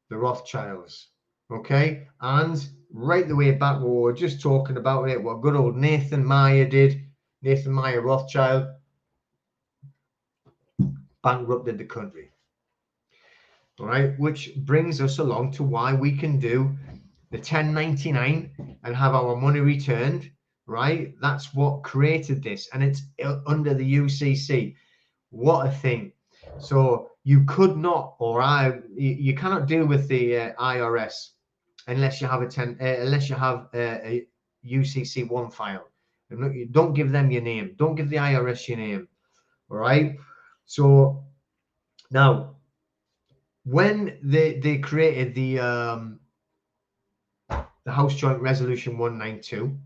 S1: the Rothschilds. Okay, and right the way back, we were just talking about it, what good old Nathan Meyer did. Nathan Meyer Rothschild bankrupted the country. All right, which brings us along to why we can do the 1099 and have our money returned, right? That's what created this, and it's under the UCC. What a thing. So you could not, you cannot deal with the IRS unless you have a UCC 1 file. Don't give them your name. Don't give the IRS your name. All right. So now, when they created the House Joint Resolution 192,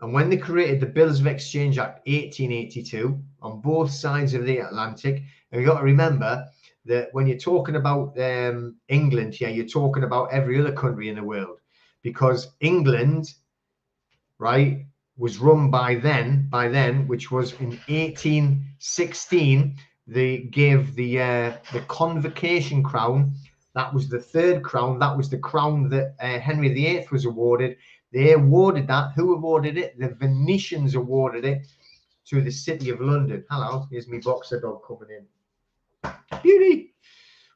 S1: and when they created the Bills of Exchange Act 1882 on both sides of the Atlantic, and you got to remember that when you're talking about England here, you're talking about every other country in the world, because England, right, was run by then, which was in 1816. They gave the Convocation Crown. That was the third crown. That was the crown that Henry VIII was awarded. They awarded that. Who awarded it? The Venetians awarded it to the City of London. Hello, here's me boxer dog coming in. Beauty.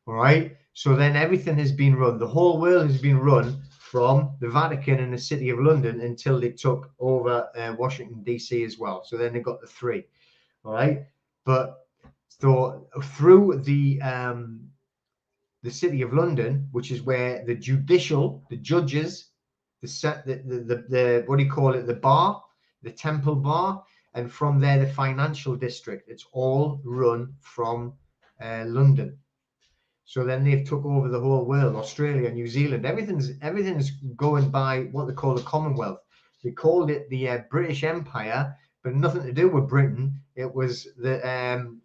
S1: All right. So then everything has been run. The whole world has been run from the Vatican and the City of London until they took over Washington, D.C. as well. So then they got the three. All right. But so through the City of London, which is where the judicial, the judges, the what do you call it, the bar, the Temple Bar, and from there the financial district. It's all run from London. So then they've took over the whole world, Australia, New Zealand. Everything's going by what they call the Commonwealth. They called it the British Empire, but nothing to do with Britain. It was the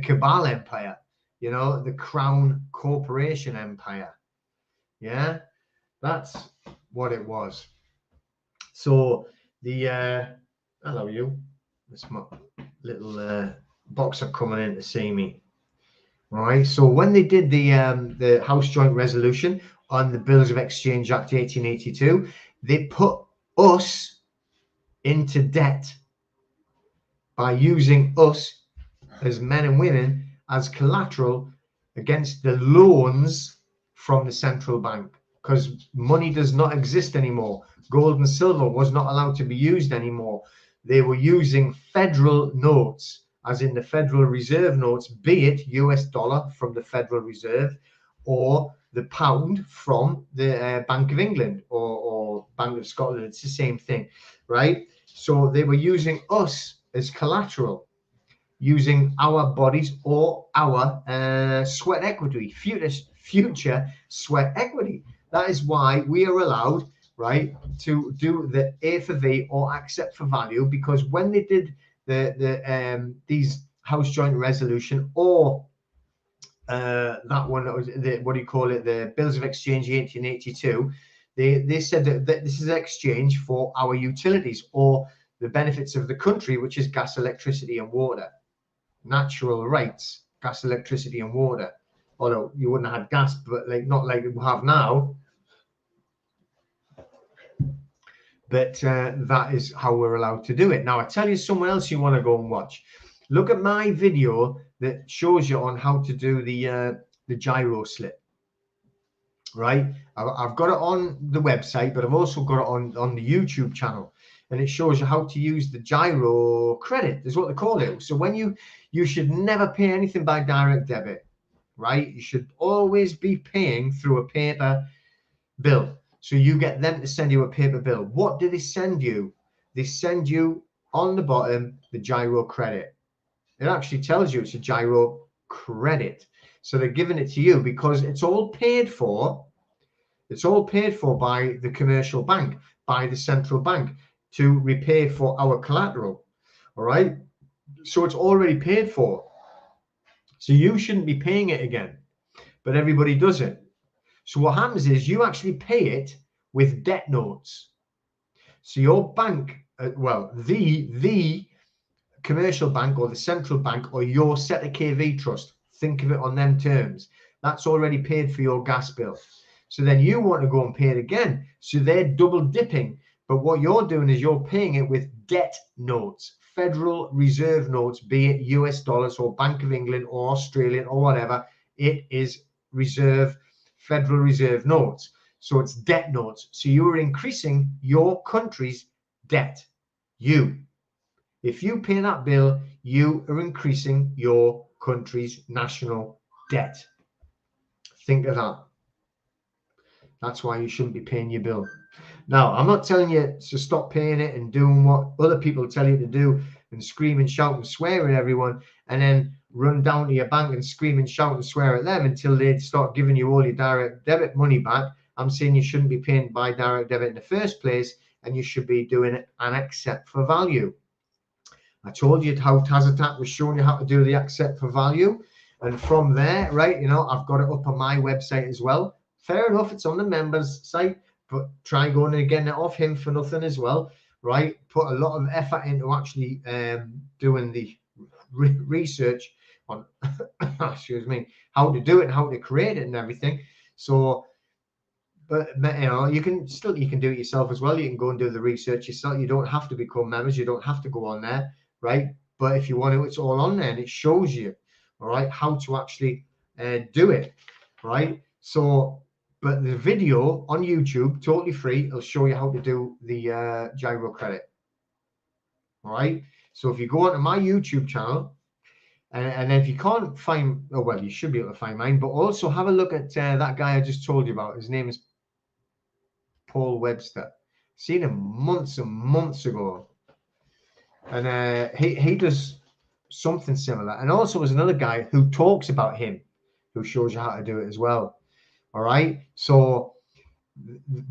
S1: Cabal Empire, you know, the Crown Corporation Empire. Yeah, that's what it was. So the hello you, this my little boxer coming in to see me. All right. So when they did the House Joint Resolution on the Bills of Exchange Act 1882, they put us into debt by using us as men and women as collateral against the loans from the central bank, because money does not exist anymore. Gold and silver was not allowed to be used anymore. They were using federal notes, as in the Federal Reserve notes, be it US dollar from the Federal Reserve or the pound from the Bank of England or Bank of Scotland. It's the same thing, right? So they were using us as collateral, using our bodies or our sweat equity, future sweat equity. That is why we are allowed, right, to do the A for V or accept for value, because when they did these House Joint Resolution or that one, that was the, what do you call it, the Bills of Exchange 1882, they said that this is an exchange for our utilities or the benefits of the country, which is gas, electricity and water. Natural rights, gas, electricity and water. Although you wouldn't have had gas, but like not like we have now. But that is how we're allowed to do it. Now I tell you someone else you want to go and watch. Look at my video that shows you on how to do the gyro slip. Right, I've got it on the website, but I've also got it on the YouTube channel, and it shows you how to use the gyro credit, is what they call it. So when you should never pay anything by direct debit, right? You should always be paying through a paper bill. So you get them to send you a paper bill. What do they send you? They send you on the bottom the gyro credit. It actually tells you it's a gyro credit. So they're giving it to you because it's all paid for. It's all paid for by the commercial bank, by the central bank, to repay for our collateral. All right. So it's already paid for. So you shouldn't be paying it again, but everybody does it. So what happens is you actually pay it with debt notes. So your bank, well, the commercial bank or the central bank or your SETA KV trust, think of it on them terms, that's already paid for your gas bill. So then you want to go and pay it again. So they're double dipping. But what you're doing is you're paying it with debt notes, Federal Reserve notes, be it US dollars or Bank of England or Australian or whatever. It is Federal Reserve notes. So it's debt notes. So you are increasing your country's debt. If you pay that bill, you are increasing your country's national debt. Think of that. That's why you shouldn't be paying your bill. Now, I'm not telling you to stop paying it and doing what other people tell you to do and scream and shout and swear at everyone and then run down to your bank and scream and shout and swear at them until they start giving you all your direct debit money back. I'm saying you shouldn't be paying by direct debit in the first place, and you should be doing an accept for value. I told you how Tazatak was showing you how to do the accept for value. And from there, right, you know, I've got it up on my website as well. Fair enough, it's on the members site, but try going and getting it off him for nothing as well, right? Put a lot of effort into actually doing the research on, excuse me, how to do it and how to create it and everything. So, but you know, you can do it yourself as well. You can go and do the research yourself. You don't have to become members. You don't have to go on there. right? But if you want to, it's all on there and it shows you, all right, how to actually do it, right? So, but the video on YouTube, totally free, it'll show you how to do the gyro credit, all right? So if you go onto my YouTube channel, and then if you can't find, oh, well, you should be able to find mine, but also have a look at that guy I just told you about. His name is Paul Webster. Seen him months and months ago. And he does something similar. And also there's another guy who talks about him, who shows you how to do it as well. All right. So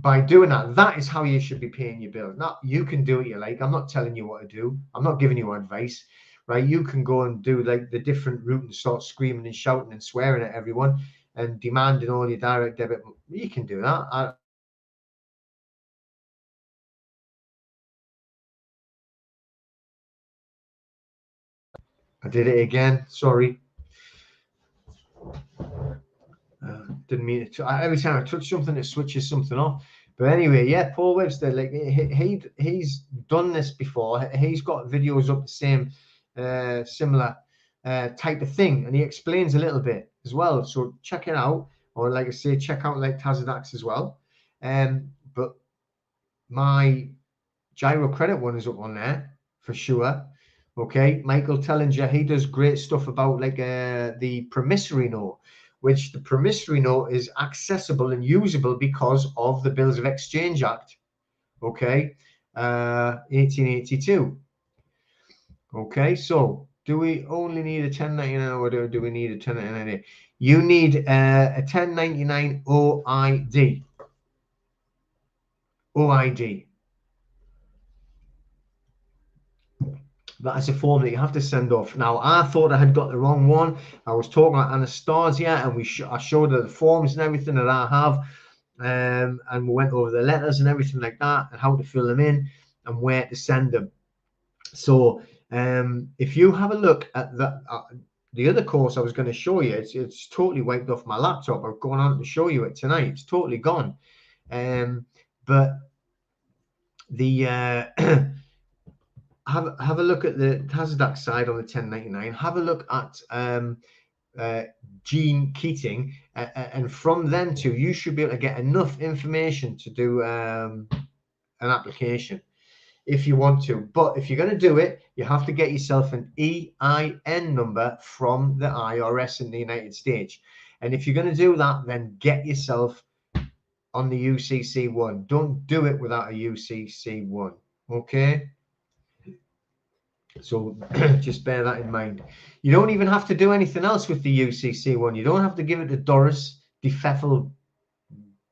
S1: by doing that, that is how you should be paying your bills. Not you can do what you like. I'm not telling you what to do. I'm not giving you advice, right? You can go and do like the different route and start screaming and shouting and swearing at everyone and demanding all your direct debit. You can do that. I did it again. Sorry. Didn't mean it. Every time I touch something, it switches something off. But anyway, yeah, Paul Webster, like he's done this before. He's got videos up the same, similar type of thing, and he explains a little bit as well. So check it out, or like I say, check out like Tazadax as well. But my gyro credit one is up on there for sure. Okay, Michael Tellinger, he does great stuff about like the promissory note, which the promissory note is accessible and usable because of the Bills of Exchange Act. Okay, 1882. Okay, so do we only need a 1099 or do we need a 1099? You need a 1099 OID. OID. That is a form that you have to send off. Now, I thought I had got the wrong one. I was talking about Anastasia, and I showed her the forms and everything that I have, and we went over the letters and everything like that, and how to fill them in and where to send them. So, if you have a look at the other course I was going to show you, it's totally wiped off my laptop. I've gone on to show you it tonight. It's totally gone. But the have a look at the Tazadax side on the 1099. Have a look at Gene Keating, and from them two, you should be able to get enough information to do an application if you want to. But if you're going to do it, you have to get yourself an EIN number from the IRS in the United States. And if you're going to do that, then get yourself on the UCC one. Don't do it without a UCC one. Okay. So just bear that in mind. You don't even have to do anything else with the UCC one. You don't have to give it to Doris, the Pfeffel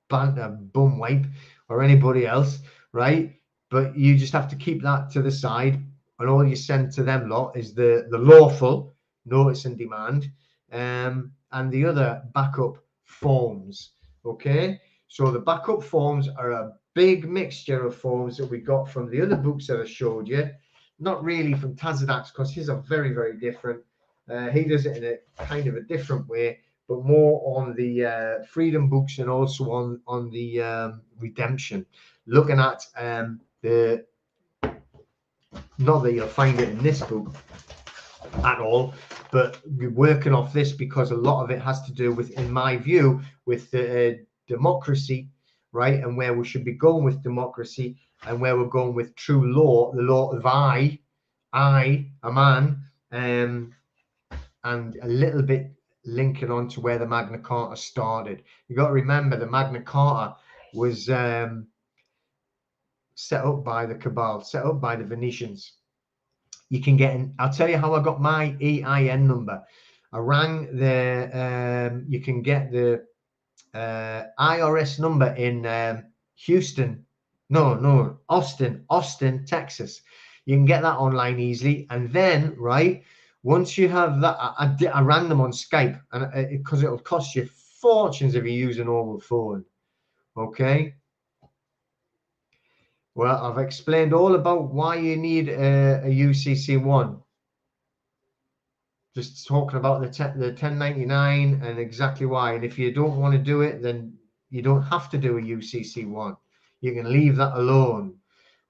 S1: bum wipe, or anybody else, right? But you just have to keep that to the side, and all you send to them lot is the lawful notice and demand, and the other backup forms. Okay, so the backup forms are a big mixture of forms that we got from the other books that I showed you. Not really from Tazadax, because his are very, very different. He does it in a kind of a different way, but more on the freedom books and also on the redemption. Looking at the, not that you'll find it in this book at all, but working off this, because a lot of it has to do with, in my view, with the democracy, right? And where we should be going with democracy, and where we're going with true law, the law of I, a man, and a little bit linking on to where the Magna Carta started. You got to remember, the Magna Carta was set up by the Cabal, set up by the Venetians. You can get in, I'll tell you how I got my EIN number. I rang the, you can get the IRS number in Houston, Austin, Texas. You can get that online easily. And then, right, once you have that, I rang them on Skype, and because it'll cost you fortunes if you use a normal phone. Okay. Well, I've explained all about why you need a UCC one. Just talking about the 1099 and exactly why. And if you don't want to do it, then you don't have to do a UCC one. You can leave that alone.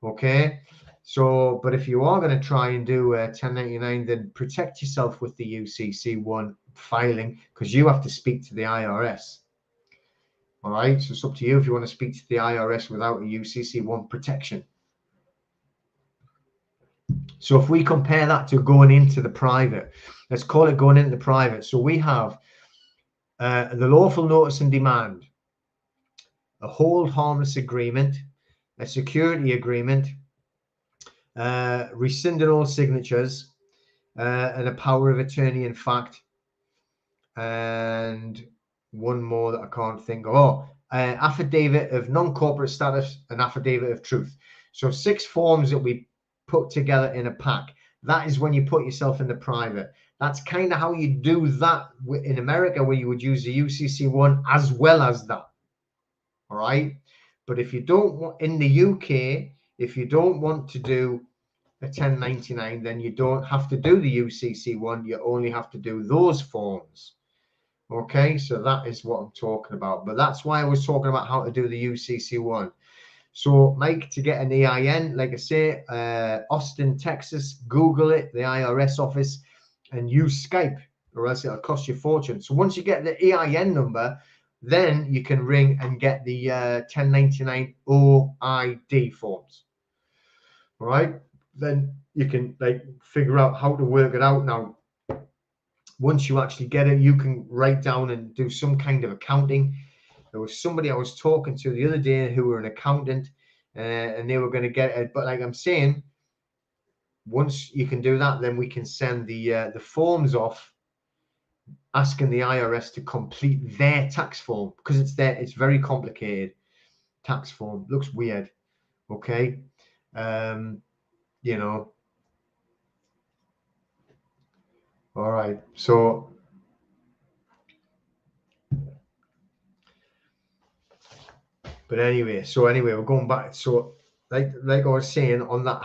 S1: Okay. So, but if you are going to try and do 1099, then protect yourself with the UCC1 filing, because you have to speak to the IRS. All right, so it's up to you if you want to speak to the IRS without a UCC1 protection. So if we compare that to going into the private, let's call it going into the private. So we have the lawful notice and demand, a hold harmless agreement, a security agreement, rescinding all signatures, and a power of attorney in fact, and one more that I can't think of. Oh, affidavit of non-corporate status and affidavit of truth. So 6 forms that we put together in a pack. That is when you put yourself in the private. That's kind of how you do that in America, where you would use the UCC1 as well as that. All right. But if you don't want, in the UK, if you don't want to do a 1099, then you don't have to do the UCC1. You only have to do those forms. Okay, so that is what I'm talking about. But that's why I was talking about how to do the UCC1. So, Mike, to get an EIN, like I say, Austin, Texas, Google it, the IRS office, and use Skype, or else it'll cost you a fortune. So once you get the EIN number, then you can ring and get the 1099 OID forms. All right, then you can figure out how to work it out. Now, once you actually get it, you can write down and do some kind of accounting. There was somebody I was talking to the other day who were an accountant, and they were going to get it. But like I'm saying, once you can do that, then we can send the forms off, asking the IRS to complete their tax form, because it's very complicated. Tax form looks weird. Okay, you know. All right, so but anyway, we're going back. So like I was saying on that,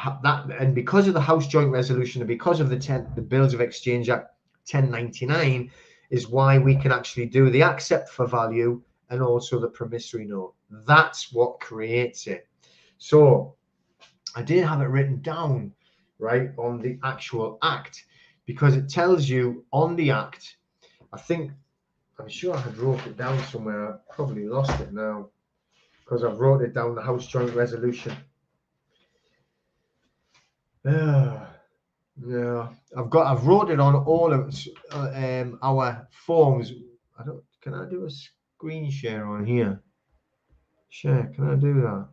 S1: and because of the House Joint Resolution and because of the Bills of Exchange Act 1099 is why we can actually do the accept for value and also the promissory note. That's what creates it. So I did have it written down right on the actual act, because it tells you on the act. I'm sure I had wrote it down somewhere. I probably lost it now, because I've wrote it down, the House Joint Resolution. Yeah, I've wrote it on all of our forms. Can I do a screen share on here? Share, can I do that?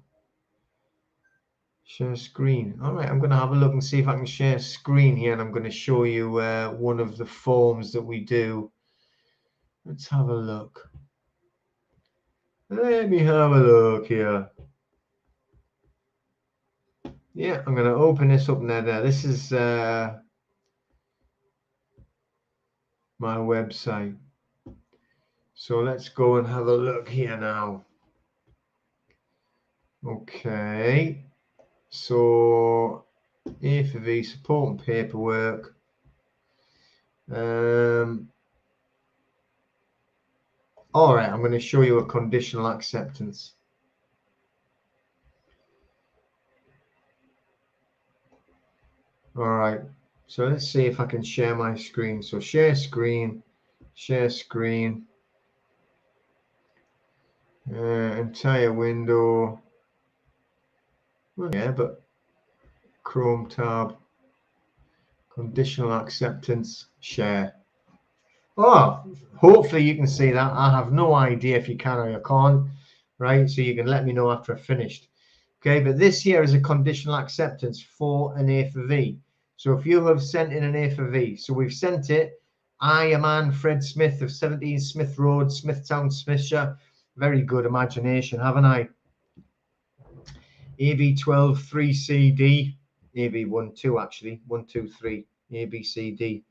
S1: Share screen. All right, I'm going to have a look and see if I can share screen here, and I'm going to show you one of the forms that we do. Let's have a look. Let me have a look here. Yeah, I'm going to open this up now. This is my website. So let's go and have a look here now. Okay. So A for V, support and paperwork. All right, I'm going to show you a conditional acceptance. All right, so let's see if I can share my screen. So share screen, entire window. Yeah, but Chrome tab, conditional acceptance, share. Oh, hopefully you can see that. I have no idea if you can or you can't, right? So you can let me know after I've finished. Okay, but this here is a conditional acceptance for an A for V. So if you have sent in an A for V, so we've sent it. I, a man, Fred Smith of 17 Smith Road, Smithtown, Smithshire. Very good imagination, haven't I? AB12 3CD, AB12 actually, 123, ABCD.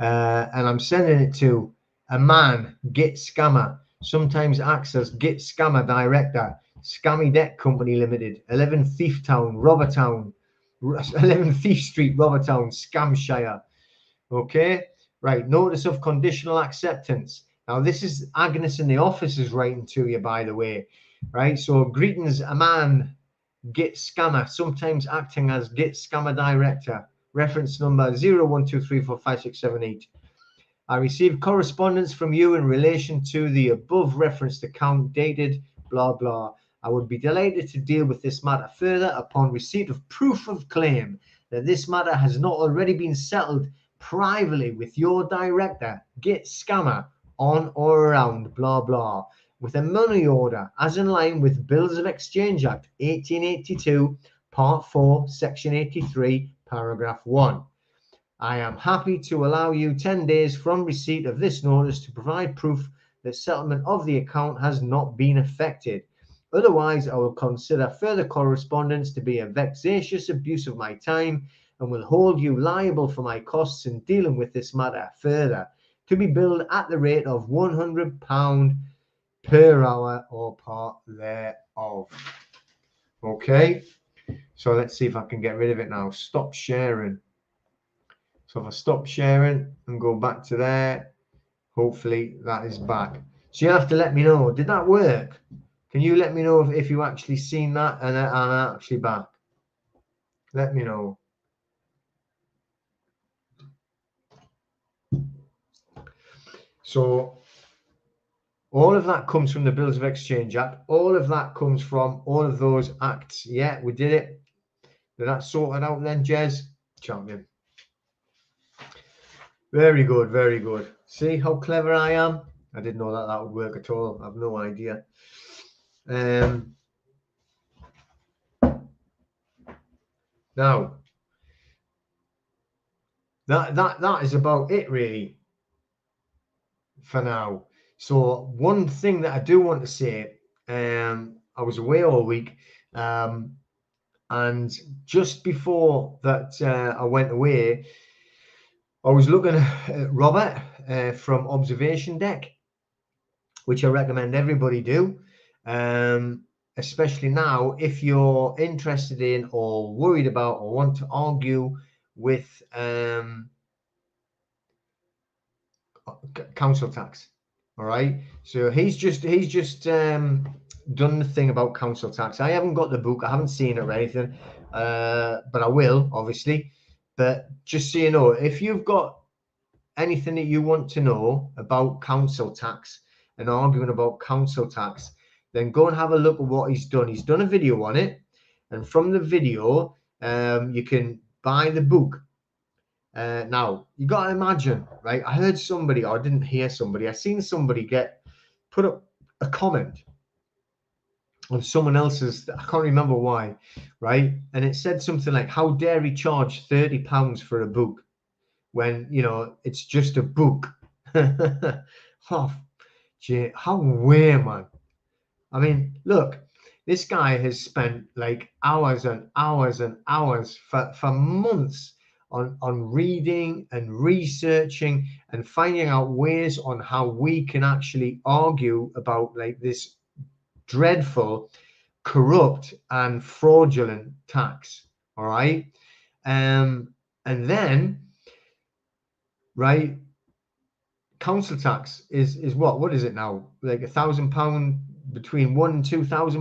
S1: And I'm sending it to a man, Git Scammer, sometimes acts as Git Scammer Director, Scammy Debt Company Limited, 11 Thief Town, Robertown, 11 Thief Street, Robertown, Scamshire. Okay, right. Notice of conditional acceptance. Now, this is Agnes in the office is writing to you, by the way, right? So, greetings, a man Git Scammer, sometimes acting as Git Scammer Director. Reference number 0123456778. I received correspondence from you in relation to the above referenced account dated blah blah. I would be delighted to deal with this matter further upon receipt of proof of claim that this matter has not already been settled privately with your director, Git Scammer, on or around blah blah, with a money order as in line with Bills of Exchange Act 1882, Part 4, Section 83, Paragraph 1. I am happy to allow you 10 days from receipt of this notice to provide proof that settlement of the account has not been effected. Otherwise, I will consider further correspondence to be a vexatious abuse of my time and will hold you liable for my costs in dealing with this matter further, to be billed at the rate of £100 per hour or part thereof. Okay, so let's see if I can get rid of it now. Stop sharing. So if I stop sharing and go back to there, hopefully that is back. So you have to let me know, did that work? Can you let me know if you actually seen that and I'm actually back? Let me know. So all of that comes from the Bills of Exchange Act. All of that comes from all of those acts. Yeah, we did it. Did that sorted out then, Jez? Champion. Very good, very good. See how clever I am? I didn't know that that would work at all. I have no idea. Now, that is about it really for now. So one thing that I do want to say, I was away all week, and just before that I went away, I was looking at Robert from Observation Deck, which I recommend everybody do, especially now if you're interested in or worried about or want to argue with council tax. All right, so he's just done the thing about council tax. I haven't got the book, I haven't seen it or anything, but I will obviously. But just so you know, if you've got anything that you want to know about council tax and arguing about council tax, then go and have a look at what he's done. He's done a video on it, and from the video you can buy the book. Now you got to imagine, right? I heard somebody, or I didn't hear somebody, I seen somebody put up a comment on someone else's, I can't remember why, right? And it said something like, how dare he charge £30 for a book when, you know, it's just a book. Oh, gee, how weird, man. I mean, look, this guy has spent like hours and hours and hours for months on reading and researching and finding out ways on how we can actually argue about like this dreadful, corrupt and fraudulent tax. All right. And then, right, council tax is what is it now, like £1,000, between £1,000 and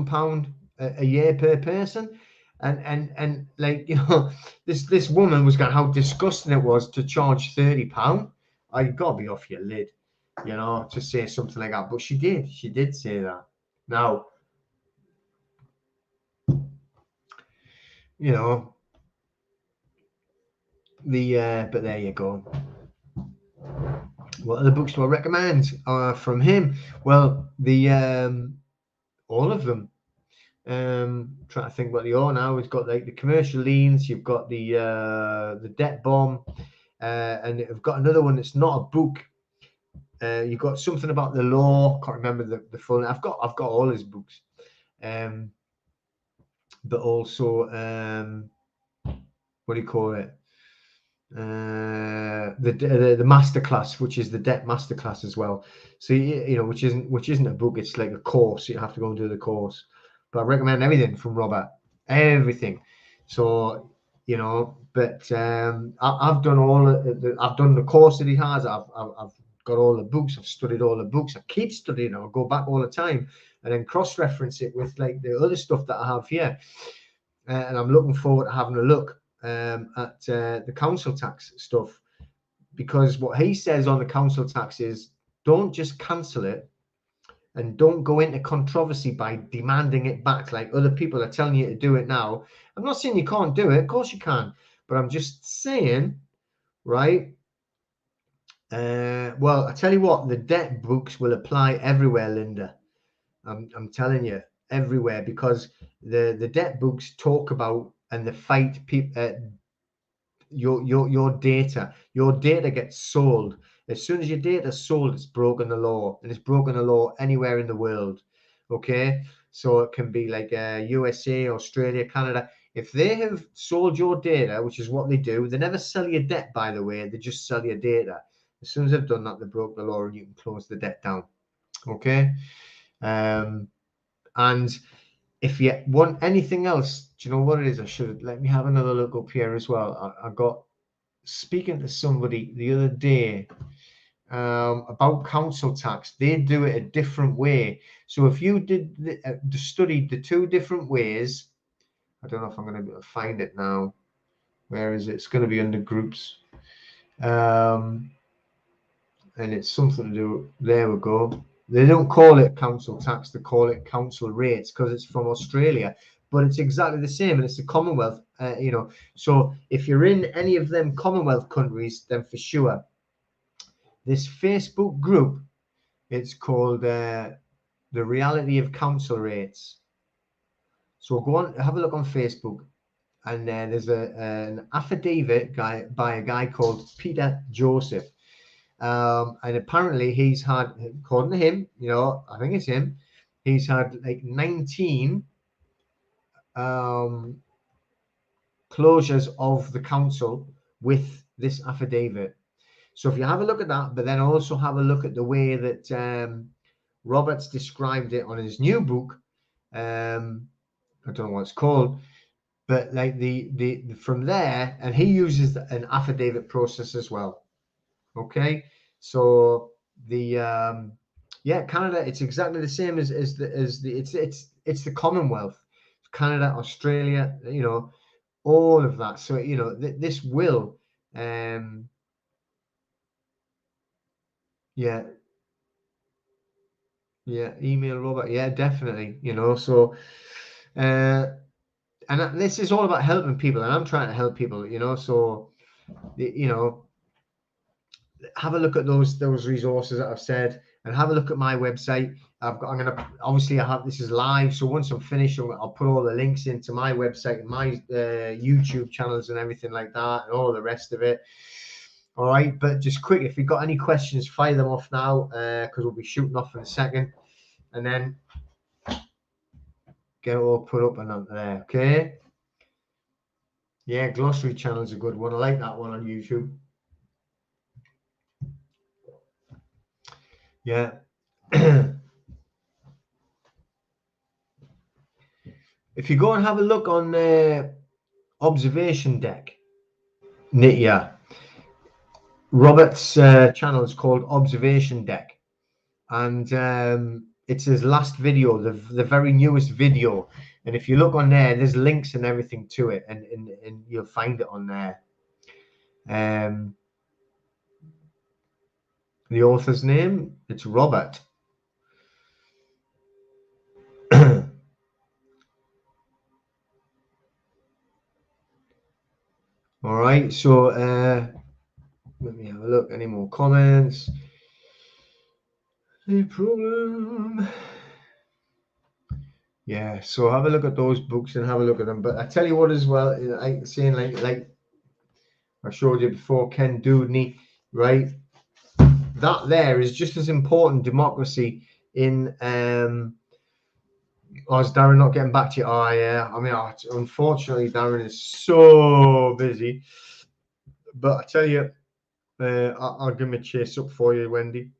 S1: £2,000 a year per person, and like, you know, this woman was going, how disgusting it was to charge £30. I gotta be off your lid, you know, to say something like that. But she did say that. Now, you know, but there you go. What other books do I recommend from him? Well, all of them. Trying to think what they are now. We've got like the Commercial Liens, you've got the Debt Bomb, and I've got another one that's not a book. You've got something about the law. Can't remember the full. I've got all his books, but also what do you call it? The masterclass, which is the debt masterclass as well. So you know, which isn't a book. It's like a course. You have to go and do the course. But I recommend everything from Robert, everything. So, you know, but I've done I've done the course that he has. I've got all the books. I've studied all the books. I keep studying. I go back all the time and then cross-reference it with like the other stuff that I have here. and I'm looking forward to having a look at the council tax stuff, because what he says on the council tax is don't just cancel it and don't go into controversy by demanding it back like other people are telling you to do it now. I'm not saying you can't do it, of course you can, but I'm just saying, right? Well, I tell you what, the debt books will apply everywhere, Linda. I'm telling you, everywhere, because the debt books talk about and the fight people. Your data. Your data gets sold. As soon as your data is sold, it's broken the law, and it's broken the law anywhere in the world. Okay, so it can be like USA, Australia, Canada. If they have sold your data, which is what they do, they never sell your debt, by the way. They just sell your data. As soon as they've done that, they broke the law, and you can close the debt down. Okay, and if you want anything else, do you know what it is? I should let me have another look up here as well. I got speaking to somebody the other day about council tax. They do it a different way. So if you did studied the two different ways, I don't know if I'm going to be able to find it now. Where is it? It's going to be under groups. And it's something to do. There we go. They don't call it council tax. They call it council rates because it's from Australia. But it's exactly the same, and it's the Commonwealth. So if you're in any of them Commonwealth countries, then for sure, this Facebook group, it's called the Reality of Council Rates. So go on, have a look on Facebook, and there's an affidavit by a guy called Peter Joseph, and apparently he's had, according to him, I think it's him, he's had like 19 closures of the council with this affidavit. So if you have a look at that, but then also have a look at the way that Roberts described it on his new book. I don't know what it's called, but like the from there, and he uses an affidavit process as well. Okay, so the Canada, it's exactly the same as it's the Commonwealth, Canada, Australia, all of that. So this will yeah email Robert, definitely, so and this is all about helping people, and I'm trying to help people, so have a look at those resources that I've said, and have a look at my website. I'm gonna, obviously I have, this is live, so once I'm finished, I'll put all the links into my website and my YouTube channels and everything like that, and all the rest of it. All right, but just quick, if you've got any questions, fire them off now, because we'll be shooting off in a second, and then get it all put up and on there. Okay, glossary channel is a good one. I like that one on YouTube. If you go and have a look on Observation Deck, Robert's channel is called Observation Deck, and it's his last video, the very newest video. And if you look on there, there's links and everything to it, and you'll find it on there. The author's name, it's Robert. All right, so let me have a look. Any more comments? No problem. Yeah, so have a look at those books and have a look at them. But I tell you what as well, I saying like I showed you before, Ken Dewdney, right? That there is just as important, democracy in is Darren not getting back to you? Oh yeah, I mean, unfortunately Darren is so busy. But I tell you, I'll give him a chase up for you, Wendy.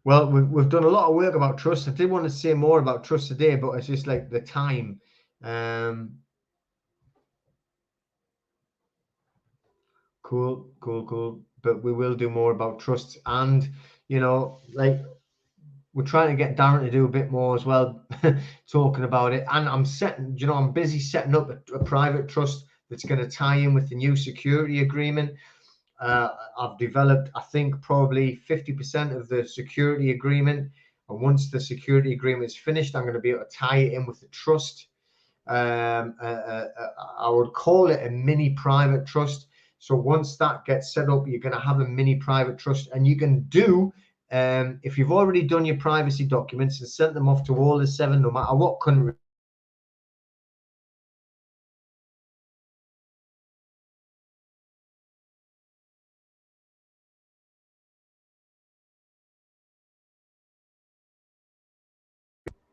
S1: Well, we've done a lot of work about trust. I did want to say more about trust today, but it's just like the time. Cool. But we will do more about trust, and like we're trying to get Darren to do a bit more as well, talking about it. And I'm busy setting up a private trust that's going to tie in with the new security agreement. I've developed, I think, probably 50% of the security agreement. And once the security agreement is finished, I'm going to be able to tie it in with the trust. I would call it a mini private trust. So once that gets set up, you're going to have a mini private trust, and you can do, if you've already done your privacy documents and sent them off to all the 7, no matter what country.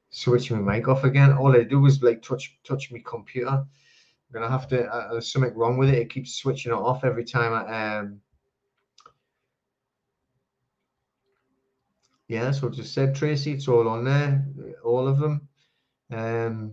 S1: Switch my mic off again. All I do is like touch my computer. I'm gonna have to. There's something wrong with it. It keeps switching it off every time I Yeah, so just said, Tracy, it's all on there, all of them. The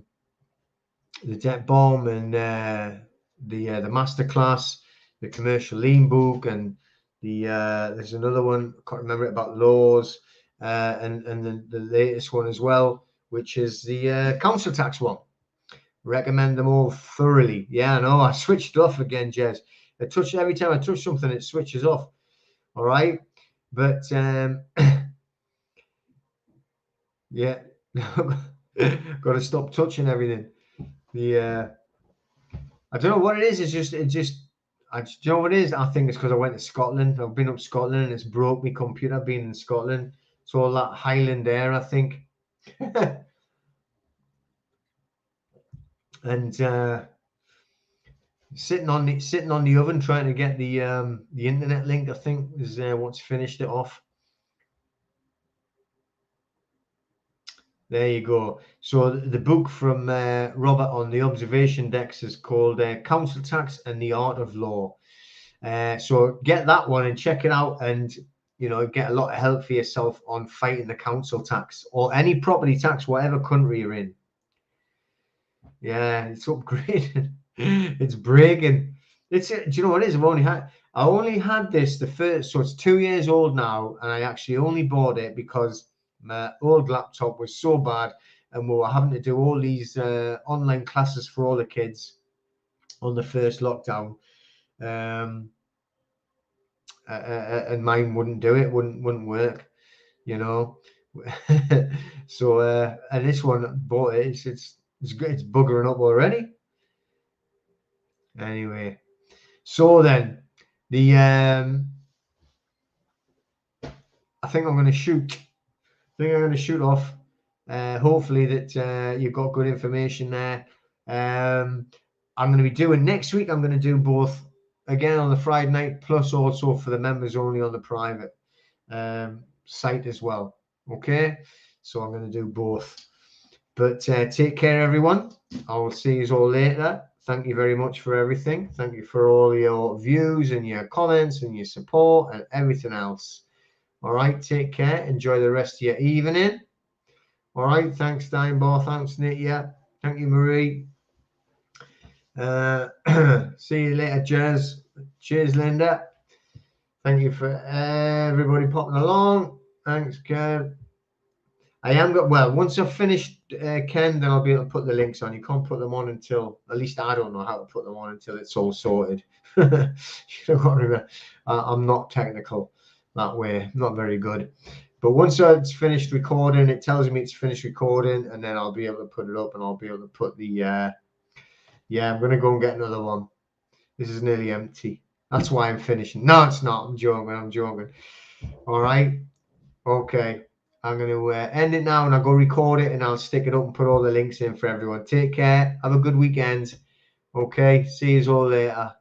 S1: debt bomb and the masterclass, the commercial lien book, and there's another one, I can't remember it, about laws, and the latest one as well, which is the council tax one. Recommend them all thoroughly. Yeah, I know. I switched off again, Jez. Every time I touch something, it switches off. All right, but yeah, got to stop touching everything. I don't know what it is. Do you know what it is? I think it's because I went to Scotland. I've been up Scotland and it's broke my computer being in Scotland. It's all that Highland air, I think. And sitting on the oven trying to get the internet link, I think, is what's finished it off. There you go. So the book from Robert on the observation decks is called Council Tax and the Art of Law. So get that one and check it out, and get a lot of help for yourself on fighting the council tax or any property tax, whatever country you're in. Yeah, it's upgrading. It's breaking. Do you know what it is? I only had this the first, so it's 2 years old now, and I actually only bought it because my old laptop was so bad, and we were having to do all these online classes for all the kids on the first lockdown. And mine wouldn't do it, wouldn't work, So and this one bought it, it's buggering up already. Anyway, so then the I think I'm going to shoot off. Hopefully that you've got good information there. I'm going to be doing next week, I'm going to do both again on the Friday night, plus also for the members only on the private site as well. Okay, so I'm going to do both. But take care, everyone. I will see you all later. Thank you very much for everything. Thank you for all your views and your comments and your support and everything else. All right, take care. Enjoy the rest of your evening. All right, thanks, Steinbar. Thanks, Nitya. Thank you, Marie. See you later, Jez. Cheers, Linda. Thank you for everybody popping along. Thanks, Kev. Once I've finished Ken, then I'll be able to put the links on. You can't put them on until, at least I don't know how to put them on until it's all sorted. You know what I mean? I'm not technical that way. I'm not very good. But once it's finished recording, it tells me it's finished recording, and then I'll be able to put it up, and I'll be able to put the I'm going to go and get another one. This is nearly empty. That's why I'm finishing. No, it's not. I'm joking. All right. Okay. I'm going to end it now, and I'll go record it, and I'll stick it up and put all the links in for everyone. Take care. Have a good weekend. Okay. See you all later.